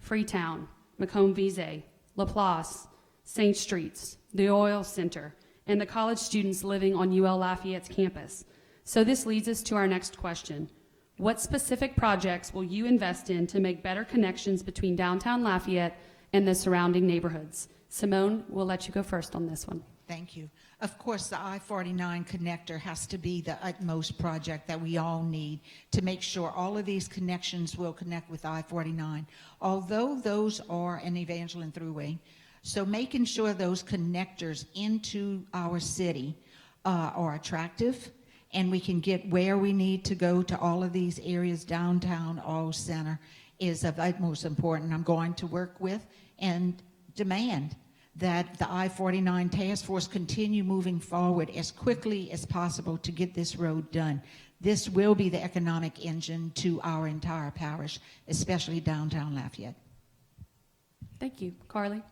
Freetown, Macomb-Vise, LaPlace, St. Streets, the Oil Center, and the college students living on UL Lafayette's campus. So this leads us to our next question. What specific projects will you invest in to make better connections between downtown Lafayette and the surrounding neighborhoods? Simone, we'll let you go first on this one. Thank you. Of course, the I-49 connector has to be the utmost project that we all need to make sure all of these connections will connect with I-49, although those are an Evangeline Thruway. So making sure those connectors into our city are attractive, and we can get where we need to go to all of these areas, downtown, all center, is of utmost important. I'm going to work with and demand that the I-49 task force continue moving forward as quickly as possible to get this road done. This will be the economic engine to our entire parish, especially downtown Lafayette. Thank you. Carly?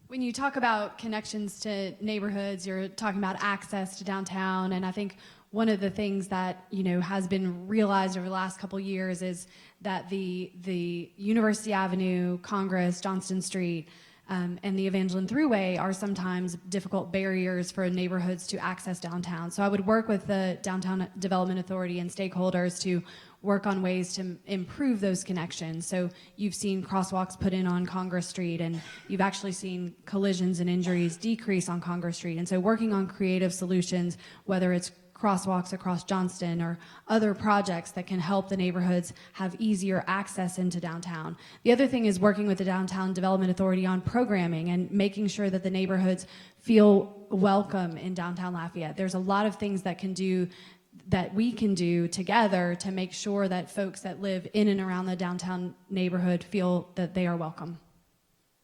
When you talk about connections to neighborhoods, you're talking about access to downtown, and I think one of the things that has been realized over the last couple of years is that the University Avenue, Congress, Johnston Street, and the Evangeline Thruway are sometimes difficult barriers for neighborhoods to access downtown. So I would work with the Downtown Development Authority and stakeholders to work on ways to improve those connections. So you've seen crosswalks put in on Congress Street, and you've actually seen collisions and injuries decrease on Congress Street. And so working on creative solutions, whether it's crosswalks across Johnston or other projects that can help the neighborhoods have easier access into downtown. The other thing is working with the Downtown Development Authority on programming and making sure that the neighborhoods feel welcome in downtown Lafayette. There's a lot of things that we can do together to make sure that folks that live in and around the downtown neighborhood feel that they are welcome.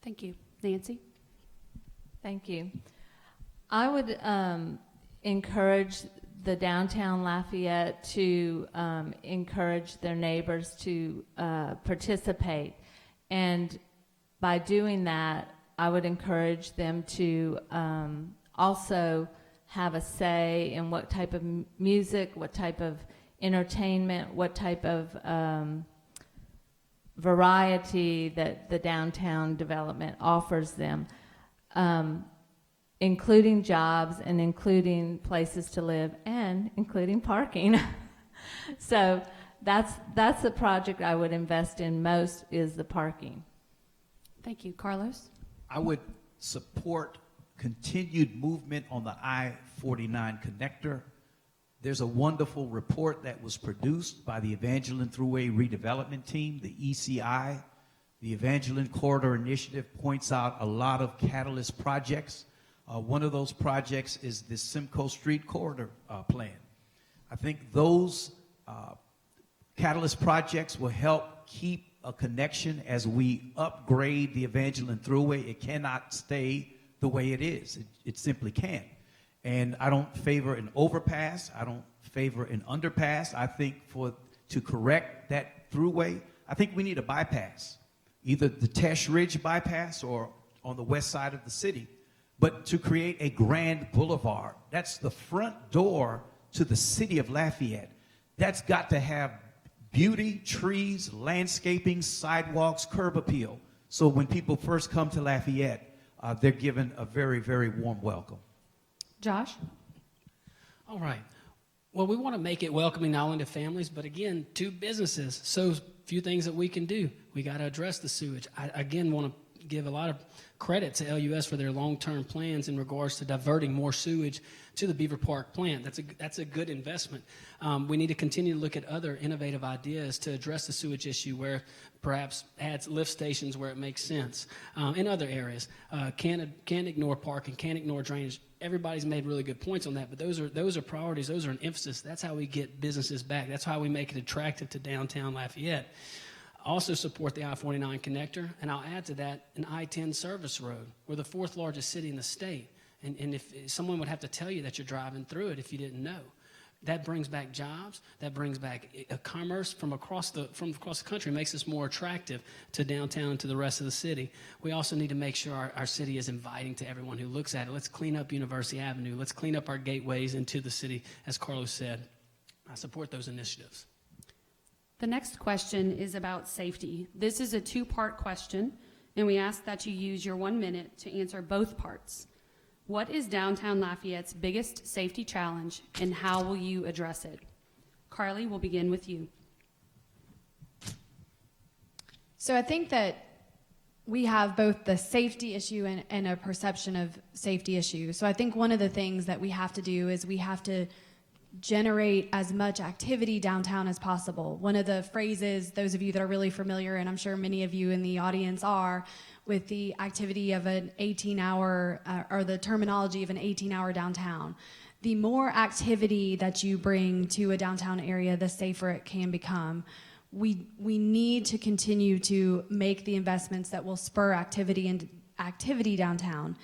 Thank you. Nancy? Thank you. I would encourage the downtown Lafayette to encourage their neighbors to participate. And by doing that, I would encourage them to also have a say in what type of music, what type of entertainment, what type of variety that the downtown development offers them. Including jobs and including places to live and including parking. So that's the project I would invest in most, is the parking. Thank you. Carlos? I would support continued movement on the I-49 connector. There's a wonderful report that was produced by the Evangeline Thruway Redevelopment Team, the ECI. The Evangeline Corridor Initiative points out a lot of catalyst projects. One of those projects is the Simcoe Street Corridor plan. I think those catalyst projects will help keep a connection as we upgrade the Evangeline Thruway. It cannot stay the way it is. It simply can't. And I don't favor an overpass. I don't favor an underpass. I think to correct that thruway, I think we need a bypass, either the Tesh Ridge bypass or on the west side of the city. But to create a grand boulevard, that's the front door to the city of Lafayette. That's got to have beauty, trees, landscaping, sidewalks, curb appeal. So when people first come to Lafayette, they're given a very, very warm welcome. Josh? All right. Well, we want to make it welcoming not only to families, but again, to businesses. So few things that we can do. We got to address the sewage. I, again, want to give a lot of credit to LUS for their long-term plans in regards to diverting more sewage to the Beaver Park plant. That's a good investment. We need to continue to look at other innovative ideas to address the sewage issue, where perhaps adds lift stations where it makes sense. In other areas, can't ignore parking, can't ignore drainage. Everybody's made really good points on that, but those are priorities. Those are an emphasis. That's how we get businesses back. That's how we make it attractive to downtown Lafayette. Also support the I-49 connector, and I'll add to that an I-10 service road. We're the 4th largest city in the state, and if someone would have to tell you that you're driving through it if you didn't know. That brings back jobs, that brings back commerce from across the country, makes us more attractive to downtown and to the rest of the city. We also need to make sure our city is inviting to everyone who looks at it. Let's clean up University Avenue. Let's clean up our gateways into the city, as Carlos said. I support those initiatives. The next question is about safety. This is a two-part question, and we ask that you use your 1 minute to answer both parts. What is downtown Lafayette's biggest safety challenge, and how will you address it? Carly, we'll begin with you. So I think that we have both the safety issue and a perception of safety issue. So I think one of the things that we have to do is we have to generate as much activity downtown as possible. One of the phrases, those of you that are really familiar, and I'm sure many of you in the audience are, with the activity of an 18-hour, or the terminology of an 18-hour downtown. The more activity that you bring to a downtown area, the safer it can become. We need to continue to make the investments that will spur activity downtown.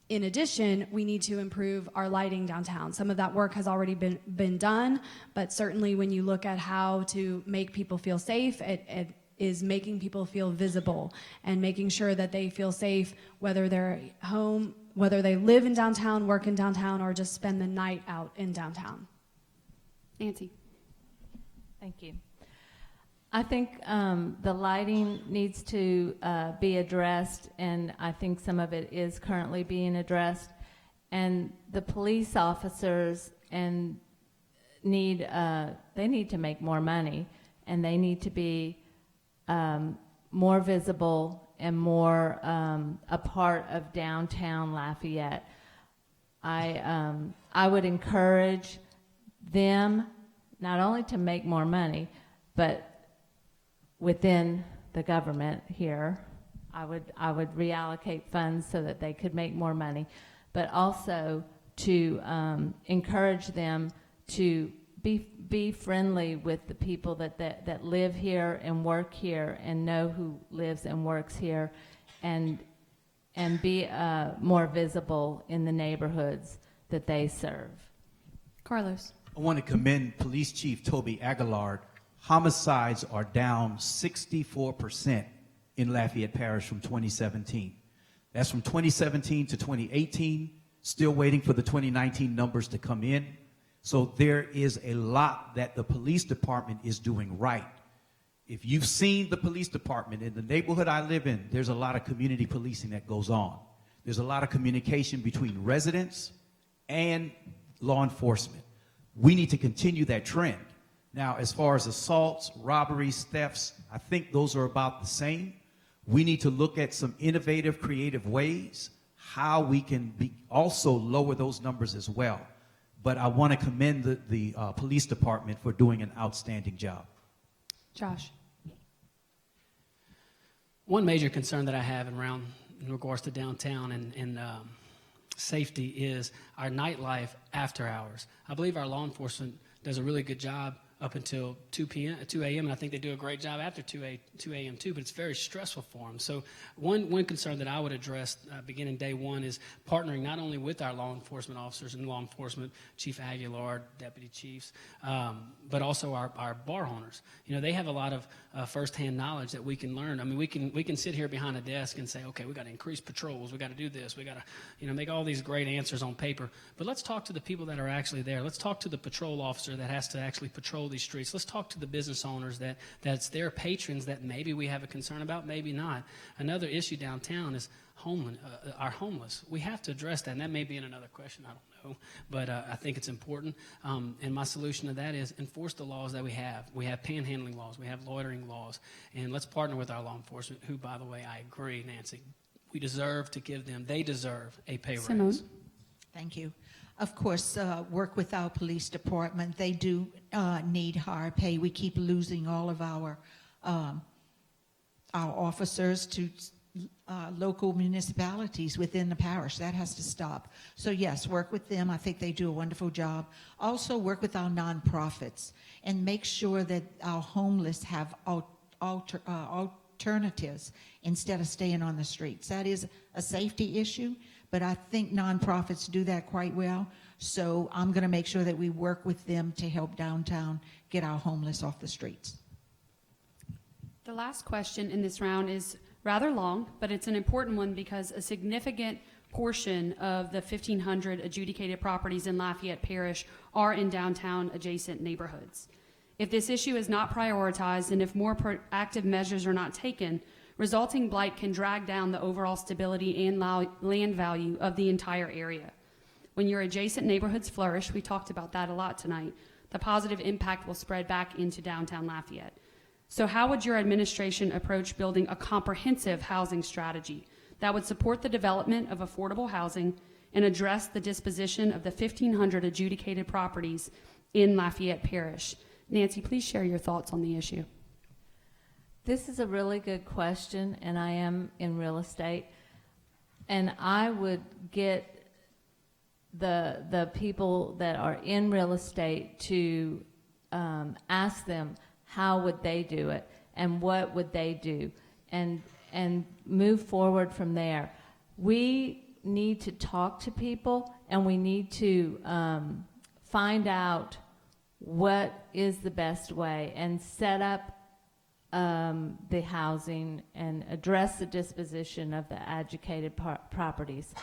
In addition, we need to improve our lighting downtown. Some of that work has already been done, but certainly when you look at how to make people feel safe, it is making people feel visible and making sure that they feel safe, whether they're home, whether they live in downtown, work in downtown, or just spend the night out in downtown. Nancy. Thank you. I think the lighting needs to be addressed, and I think some of it is currently being addressed. And the police officers they need to make more money, and they need to be more visible and more a part of downtown Lafayette. I would encourage them not only to make more money, but within the government here, I would reallocate funds so that they could make more money, but also to encourage them to be friendly with the people that live here and work here and know who lives and works here, and be more visible in the neighborhoods that they serve. Carlos. I want to commend Police Chief Toby Aguilar. Homicides are down 64% in Lafayette Parish from 2017. That's from 2017 to 2018, still waiting for the 2019 numbers to come in. So there is a lot that the police department is doing right. If you've seen the police department in the neighborhood I live in, there's a lot of community policing that goes on. There's a lot of communication between residents and law enforcement. We need to continue that trend. Now, as far as assaults, robberies, thefts, I think those are about the same. We need to look at some innovative, creative ways how we can also lower those numbers as well. But I want to commend the police department for doing an outstanding job. Josh. One major concern that I have in regards to downtown and safety is our nightlife after hours. I believe our law enforcement does a really good job up until 2 a.m., and I think they do a great job after 2 a.m. too, but it's very stressful for them. So one concern that I would address beginning day one is partnering not only with our law enforcement officers and law enforcement, Chief Aguilar, deputy chiefs, but also our bar owners. You know, they have a lot of firsthand knowledge that we can learn. I mean, we can sit here behind a desk and say, okay, we got to increase patrols, we got to do this, we got to, make all these great answers on paper. But let's talk to the people that are actually there. Let's talk to the patrol officer that has to actually patrol these streets. Let's talk to the business owners that's their patrons that maybe we have a concern about, maybe not. Another issue downtown is our homeless. We have to address that, and that may be in another question, I don't know, but I think it's important. And my solution to that is enforce the laws that we have. We have panhandling laws, we have loitering laws, and let's partner with our law enforcement, who, by the way, I agree, Nancy, they deserve a pay raise. Thank you. Of course, work with our police department. They do need higher pay. We keep losing all of our officers to local municipalities within the parish. That has to stop. So yes, work with them. I think they do a wonderful job. Also work with our nonprofits and make sure that our homeless have alternatives instead of staying on the streets. That is a safety issue, but I think nonprofits do that quite well. So I'm going to make sure that we work with them to help downtown get our homeless off the streets. The last question in this round is rather long, but it's an important one because a significant portion of the 1,500 adjudicated properties in Lafayette Parish are in downtown adjacent neighborhoods. If this issue is not prioritized and if more proactive measures are not taken, resulting blight can drag down the overall stability and land value of the entire area. When your adjacent neighborhoods flourish, we talked about that a lot tonight, the positive impact will spread back into downtown Lafayette. So how would your administration approach building a comprehensive housing strategy that would support the development of affordable housing and address the disposition of the 1,500 adjudicated properties in Lafayette Parish? Nancy, please share your thoughts on the issue. This is a really good question, and I am in real estate. And I would get the people that are in real estate to ask them how would they do it and what would they do, and move forward from there. We need to talk to people, and we need to find out what is the best way and set up the housing and address the disposition of the adjudicated properties.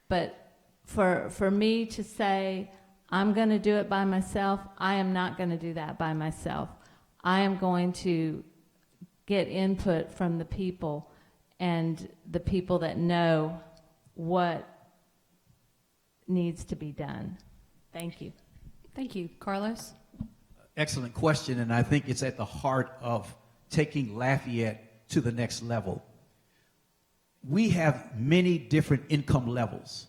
But for me to say, I'm going to do it by myself, I am not going to do that by myself. I am going to get input from the people and the people that know what needs to be done. Thank you. Thank you. Carlos? Excellent question, and I think it's at the heart of taking Lafayette to the next level. We have many different income levels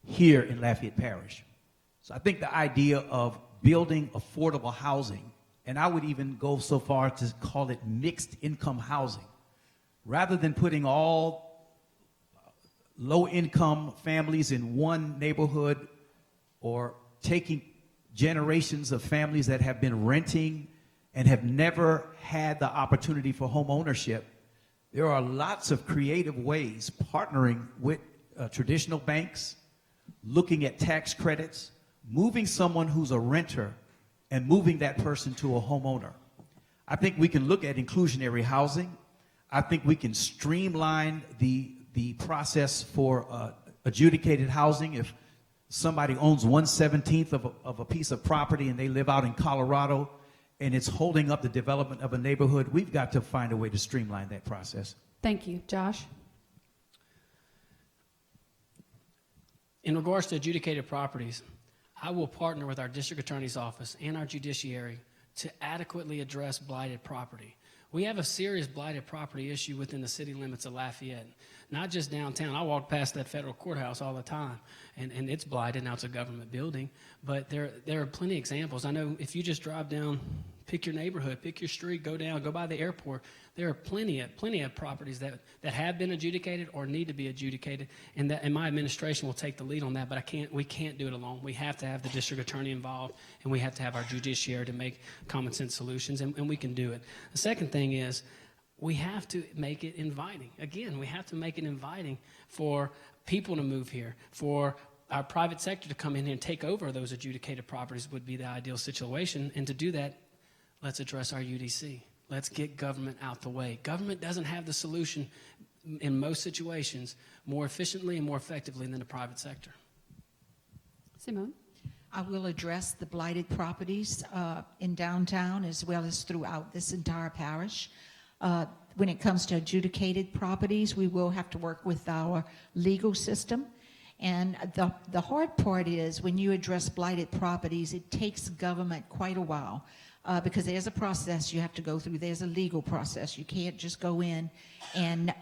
here in Lafayette Parish. So I think the idea of building affordable housing, and I would even go so far to call it mixed income housing, rather than putting all low-income families in one neighborhood or taking generations of families that have been renting and have never had the opportunity for home ownership. There are lots of creative ways partnering with traditional banks, looking at tax credits, moving someone who's a renter and moving that person to a homeowner. I think we can look at inclusionary housing. I think we can streamline the process for adjudicated housing. If somebody owns 1/17 of a piece of property and they live out in Colorado and it's holding up the development of a neighborhood, we've got to find a way to streamline that process. Thank you. Josh? In regards to adjudicated properties, I will partner with our district attorney's office and our judiciary to adequately address blighted property. We have a serious blighted property issue within the city limits of Lafayette, not just downtown. I walk past that federal courthouse all the time, and it's blighted. Now it's a government building, but there are plenty of examples. I know if you just drive down, pick your neighborhood, pick your street, go down, go by the airport, there are plenty of properties that have been adjudicated or need to be adjudicated, and my administration will take the lead on that, but we can't do it alone. We have to have the district attorney involved, and we have to have our judiciary to make common sense solutions, and we can do it. The second thing is we have to make it inviting. Again, we have to make it inviting for people to move here, for our private sector to come in here and take over those adjudicated properties would be the ideal situation, and to do that, let's address our UDC. Let's get government out the way. Government doesn't have the solution in most situations more efficiently and more effectively than the private sector. Simone? I will address the blighted properties in downtown as well as throughout this entire parish. When it comes to adjudicated properties, we will have to work with our legal system. And the hard part is when you address blighted properties, it takes government quite a while. Because there's a process you have to go through. There's a legal process. You can't just go in and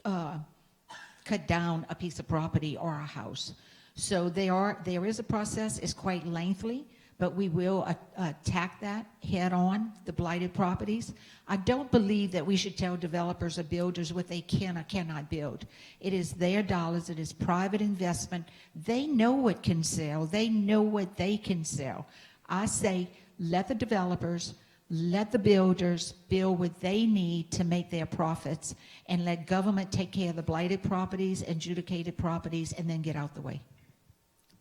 cut down a piece of property or a house. So there is a process. It's quite lengthy, but we will attack that head on, the blighted properties. I don't believe that we should tell developers or builders what they can or cannot build. It is their dollars. It is private investment. They know what can sell. They know what they can sell. I say, let the developers let the builders build what they need to make their profits, and let government take care of the blighted properties, adjudicated properties, and then get out the way.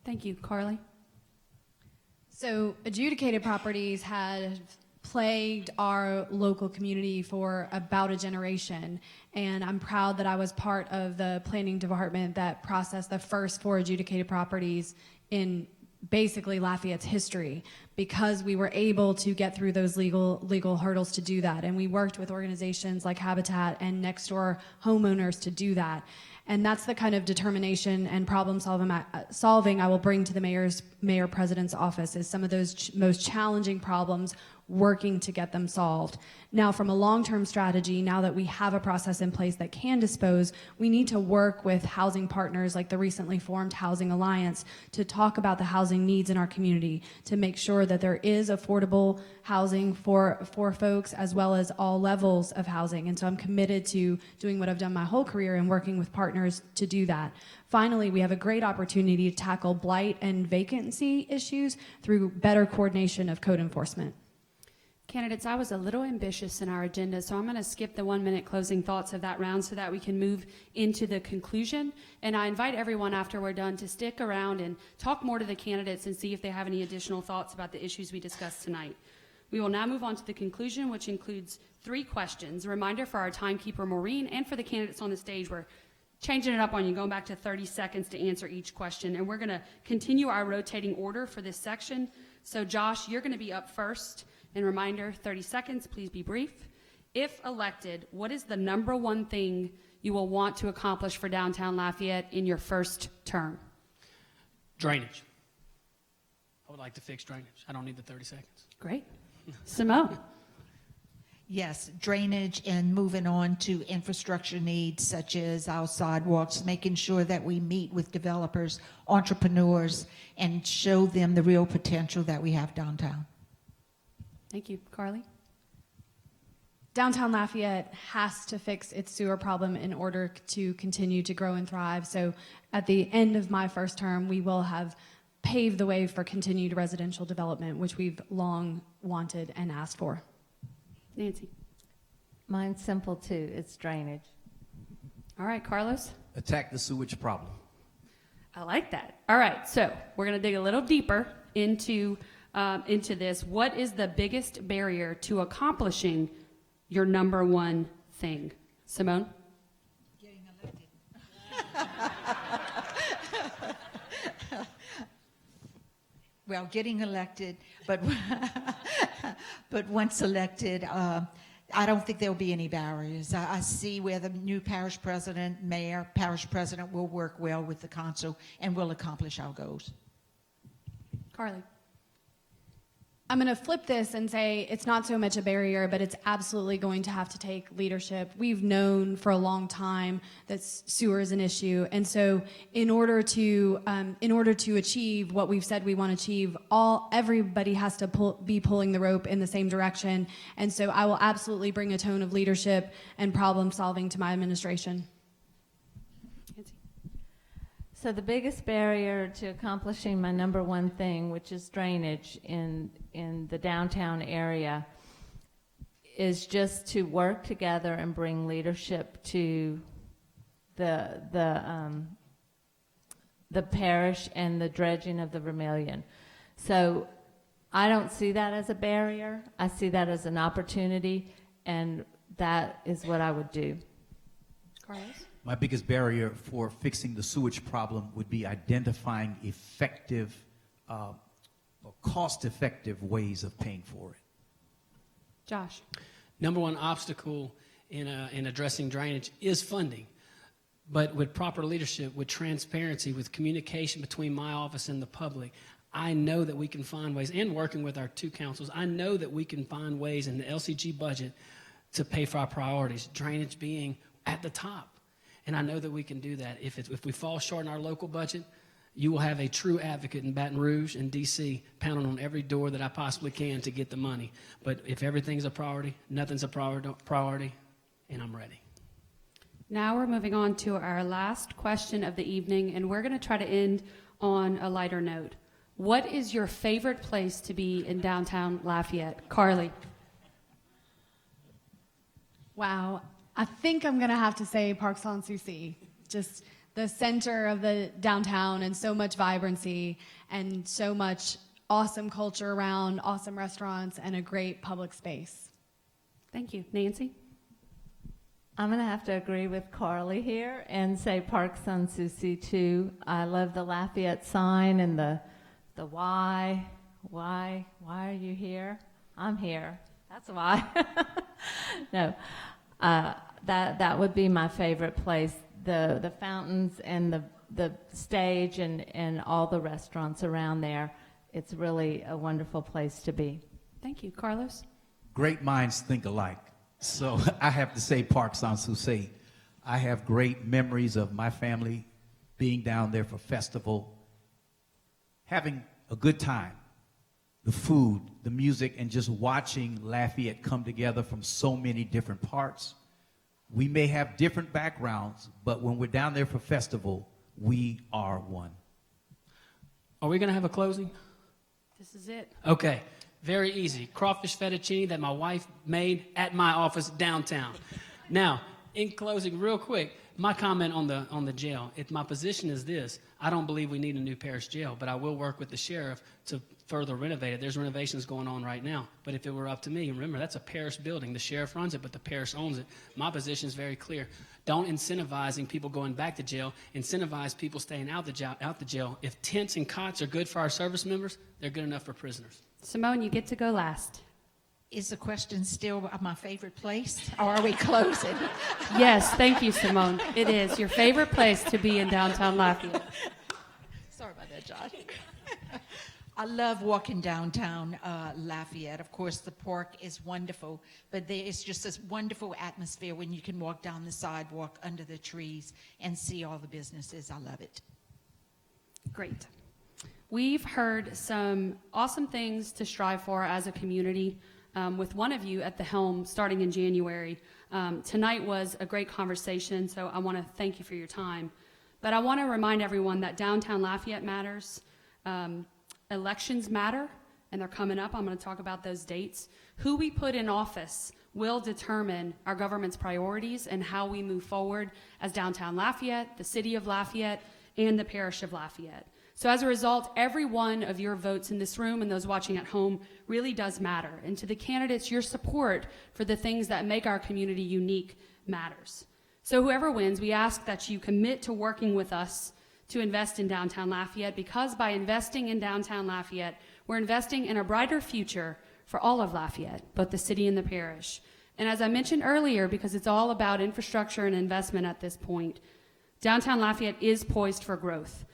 Thank you. Carly? So adjudicated properties had plagued our local community for about a generation, and I'm proud that I was part of the planning department that processed the first 4 adjudicated properties in basically Lafayette's history, because we were able to get through those legal hurdles to do that. And we worked with organizations like Habitat and Next Door homeowners to do that. And that's the kind of determination and problem solving I will bring to the mayor-president's office, is some of those most challenging problems, working to get them solved. Now, from a long-term strategy, now that we have a process in place that can dispose, we need to work with housing partners like the recently formed Housing Alliance to talk about the housing needs in our community, to make sure that there is affordable housing for folks, as well as all levels of housing. And so I'm committed to doing what I've done my whole career and working with partners to do that. Finally, we have a great opportunity to tackle blight and vacancy issues through better coordination of code enforcement. Candidates, I was a little ambitious in our agenda, so I'm going to skip the 1-minute closing thoughts of that round so that we can move into the conclusion. And I invite everyone after we're done to stick around and talk more to the candidates and see if they have any additional thoughts about the issues we discussed tonight. We will now move on to the conclusion, which includes 3 questions. A reminder for our timekeeper, Maureen, and for the candidates on the stage, we're changing it up on you, going back to 30 seconds to answer each question. And we're going to continue our rotating order for this section. So Josh, you're going to be up first. And reminder, 30 seconds, please be brief. If elected, what is the number 1 thing you will want to accomplish for downtown Lafayette in your first term? Drainage. I would like to fix drainage. I don't need the 30 seconds. Great. Simone? Yes, drainage, and moving on to infrastructure needs such as our sidewalks, making sure that we meet with developers, entrepreneurs, and show them the real potential that we have downtown. Thank you. Carly? Downtown Lafayette has to fix its sewer problem in order to continue to grow and thrive. So at the end of my first term, we will have paved the way for continued residential development, which we've long wanted and asked for. Nancy? Mine's simple too. It's drainage. All right, Carlos? Attack the sewage problem. I like that. All right, so we're going to dig a little deeper into this. What is the biggest barrier to accomplishing your number 1 thing? Simone? Getting elected. Well, getting elected, but once elected, I don't think there'll be any barriers. I see where the new parish president, mayor, parish president will work well with the council and will accomplish our goals. Carly? I'm going to flip this and say it's not so much a barrier, but it's absolutely going to have to take leadership. We've known for a long time that sewer is an issue, and so in order to achieve what we've said we want to achieve, everybody has to be pulling the rope in the same direction. And so I will absolutely bring a tone of leadership and problem solving to my administration. So the biggest barrier to accomplishing my number 1 thing, which is drainage in the downtown area, is just to work together and bring leadership to the parish and the dredging of the Vermilion. So I don't see that as a barrier. I see that as an opportunity, and that is what I would do. Carlos? My biggest barrier for fixing the sewage problem would be identifying effective or cost-effective ways of paying for it. Josh? Number 1 obstacle in addressing drainage is funding. But with proper leadership, with transparency, with communication between my office and the public, I know that we can find ways, and working with our 2 councils, I know that we can find ways in the LCG budget to pay for our priorities, drainage being at the top. And I know that we can do that. If we fall short in our local budget, you will have a true advocate in Baton Rouge and D.C. pounding on every door that I possibly can to get the money. But if everything's a priority, nothing's a priority, and I'm ready. Now we're moving on to our last question of the evening, and we're going to try to end on a lighter note. What is your favorite place to be in downtown Lafayette? Carly? Wow. I think I'm going to have to say Park Sanssouci. Just the center of the downtown and so much vibrancy and so much awesome culture around, awesome restaurants, and a great public space. Thank you. Nancy? I'm going to have to agree with Carly here and say Park Sanssouci too. I love the Lafayette sign and the why are you here? I'm here. That's why. No, that would be my favorite place. The fountains and the stage and all the restaurants around there. It's really a wonderful place to be. Thank you. Carlos? Great minds think alike. So I have to say Park Sanssouci. I have great memories of my family being down there for festival, having a good time, the food, the music, and just watching Lafayette come together from so many different parts. We may have different backgrounds, but when we're down there for festival, we are one. Are we going to have a closing? This is it. Okay, very easy. Crawfish fettuccine that my wife made at my office downtown. Now, in closing, real quick, my comment on the jail. If my position is this, I don't believe we need a new parish jail, but I will work with the sheriff to further renovate it. There's renovations going on right now. But if it were up to me, remember, that's a parish building. The sheriff runs it, but the parish owns it. My position is very clear. Don't incentivizing people going back to jail. Incentivize people staying out the jail. If tents and cots are good for our service members, they're good enough for prisoners. Simone, you get to go last. Is the question still my favorite place, or are we closing? Yes, thank you, Simone. It is your favorite place to be in downtown Lafayette. Sorry about that, Josh. I love walking downtown Lafayette. Of course, the park is wonderful, but there is just this wonderful atmosphere when you can walk down the sidewalk under the trees and see all the businesses. I love it. Great. We've heard some awesome things to strive for as a community with one of you at the helm starting in January. Tonight was a great conversation, so I want to thank you for your time. But I want to remind everyone that downtown Lafayette matters. Elections matter, and they're coming up. I'm going to talk about those dates. Who we put in office will determine our government's priorities and how we move forward as downtown Lafayette, the city of Lafayette, and the parish of Lafayette. So as a result, every one of your votes in this room and those watching at home really does matter. And to the candidates, your support for the things that make our community unique matters. So whoever wins, we ask that you commit to working with us to invest in downtown Lafayette, because by investing in downtown Lafayette, we're investing in a brighter future for all of Lafayette, both the city and the parish. And as I mentioned earlier, because it's all about infrastructure and investment at this point, downtown Lafayette is poised for growth.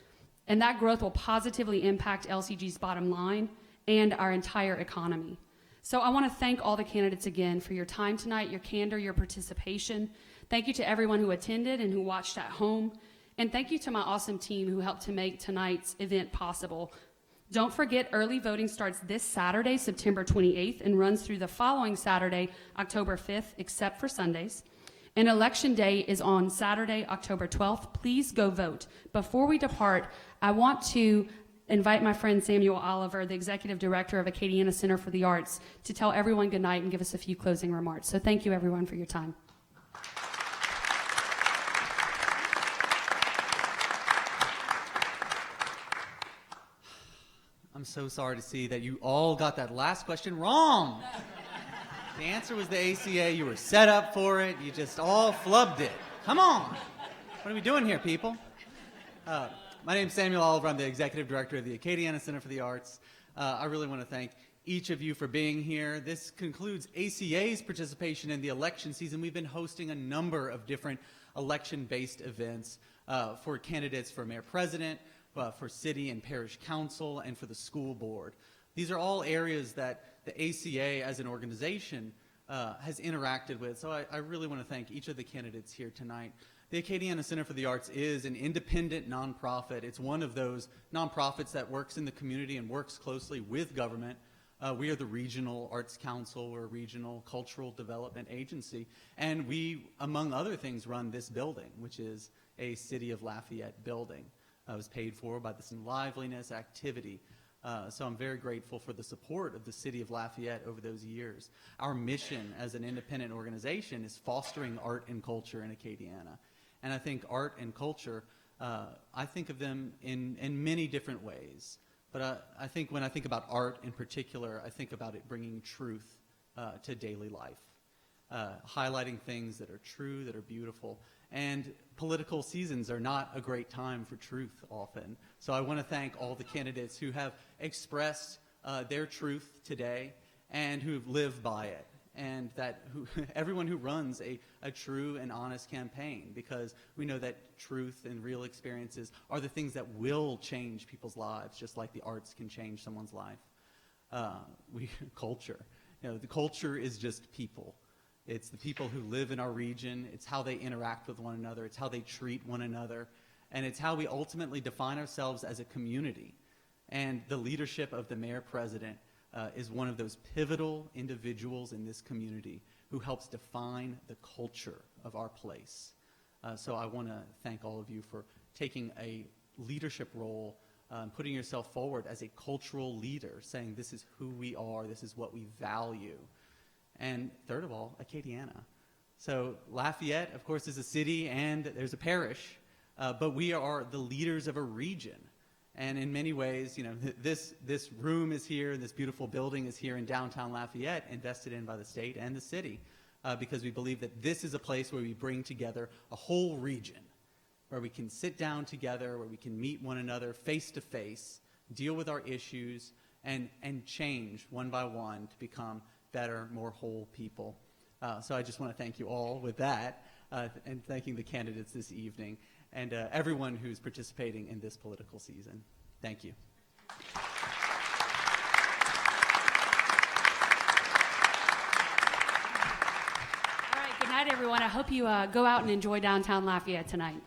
And that growth will positively impact LCG's bottom line and our entire economy. So I want to thank all the candidates again for your time tonight, your candor, your participation. Thank you to everyone who attended and who watched at home. And thank you to my awesome team who helped to make tonight's event possible. Don't forget, early voting starts this Saturday, September 28th, and runs through the following Saturday, October 5th, except for Sundays. And Election Day is on Saturday, October 12th. Please go vote. Before we depart, I want to invite my friend Samuel Oliver, the Executive Director of Acadiana Center for the Arts, to tell everyone good night and give us a few closing remarks. So thank you, everyone, for your time. I'm so sorry to see that you all got that last question wrong. The answer was the ACA. You were set up for it. You just all flubbed it. Come on. What are we doing here, people? My name's Samuel Oliver. I'm the Executive Director of the Acadiana Center for the Arts. I really want to thank each of you for being here. This concludes ACA's participation in the election season. We've been hosting a number of different election-based events for candidates for mayor-president, for city and parish council, and for the school board. These are all areas that the ACA as an organization has interacted with. So I really want to thank each of the candidates here tonight. The Acadiana Center for the Arts is an independent nonprofit. It's one of those nonprofits that works in the community and works closely with government. We are the Regional Arts Council. We're a regional cultural development agency. And we, among other things, run this building, which is a City of Lafayette building. It was paid for by this liveliness, activity, So I'm very grateful for the support of the city of Lafayette over those years. Our mission as an independent organization is fostering art and culture in Acadiana. And I think art and culture, I think of them in many different ways. But I think when I think about art in particular, I think about it bringing truth to daily life, highlighting things that are true, that are beautiful. And political seasons are not a great time for truth often. So I want to thank all the candidates who have expressed their truth today and who've lived by it. And everyone who runs a true and honest campaign, because we know that truth and real experiences are the things that will change people's lives, just like the arts can change someone's life. Culture. The culture is just people. It's the people who live in our region. It's how they interact with one another. It's how they treat one another. And it's how we ultimately define ourselves as a community. And the leadership of the mayor-president is one of those pivotal individuals in this community who helps define the culture of our place. So I want to thank all of you for taking a leadership role, putting yourself forward as a cultural leader, saying this is who we are, this is what we value. And third of all, Acadiana. So Lafayette, of course, is a city and there's a parish, but we are the leaders of a region. And in many ways, this room is here, this beautiful building is here in downtown Lafayette, invested in by the state and the city, because we believe that this is a place where we bring together a whole region, where we can sit down together, where we can meet one another face to face, deal with our issues, and change one by one to become better, more whole people. So I just want to thank you all with that, and thanking the candidates this evening, and everyone who's participating in this political season. Thank you. All right, good night, everyone. I hope you go out and enjoy downtown Lafayette tonight.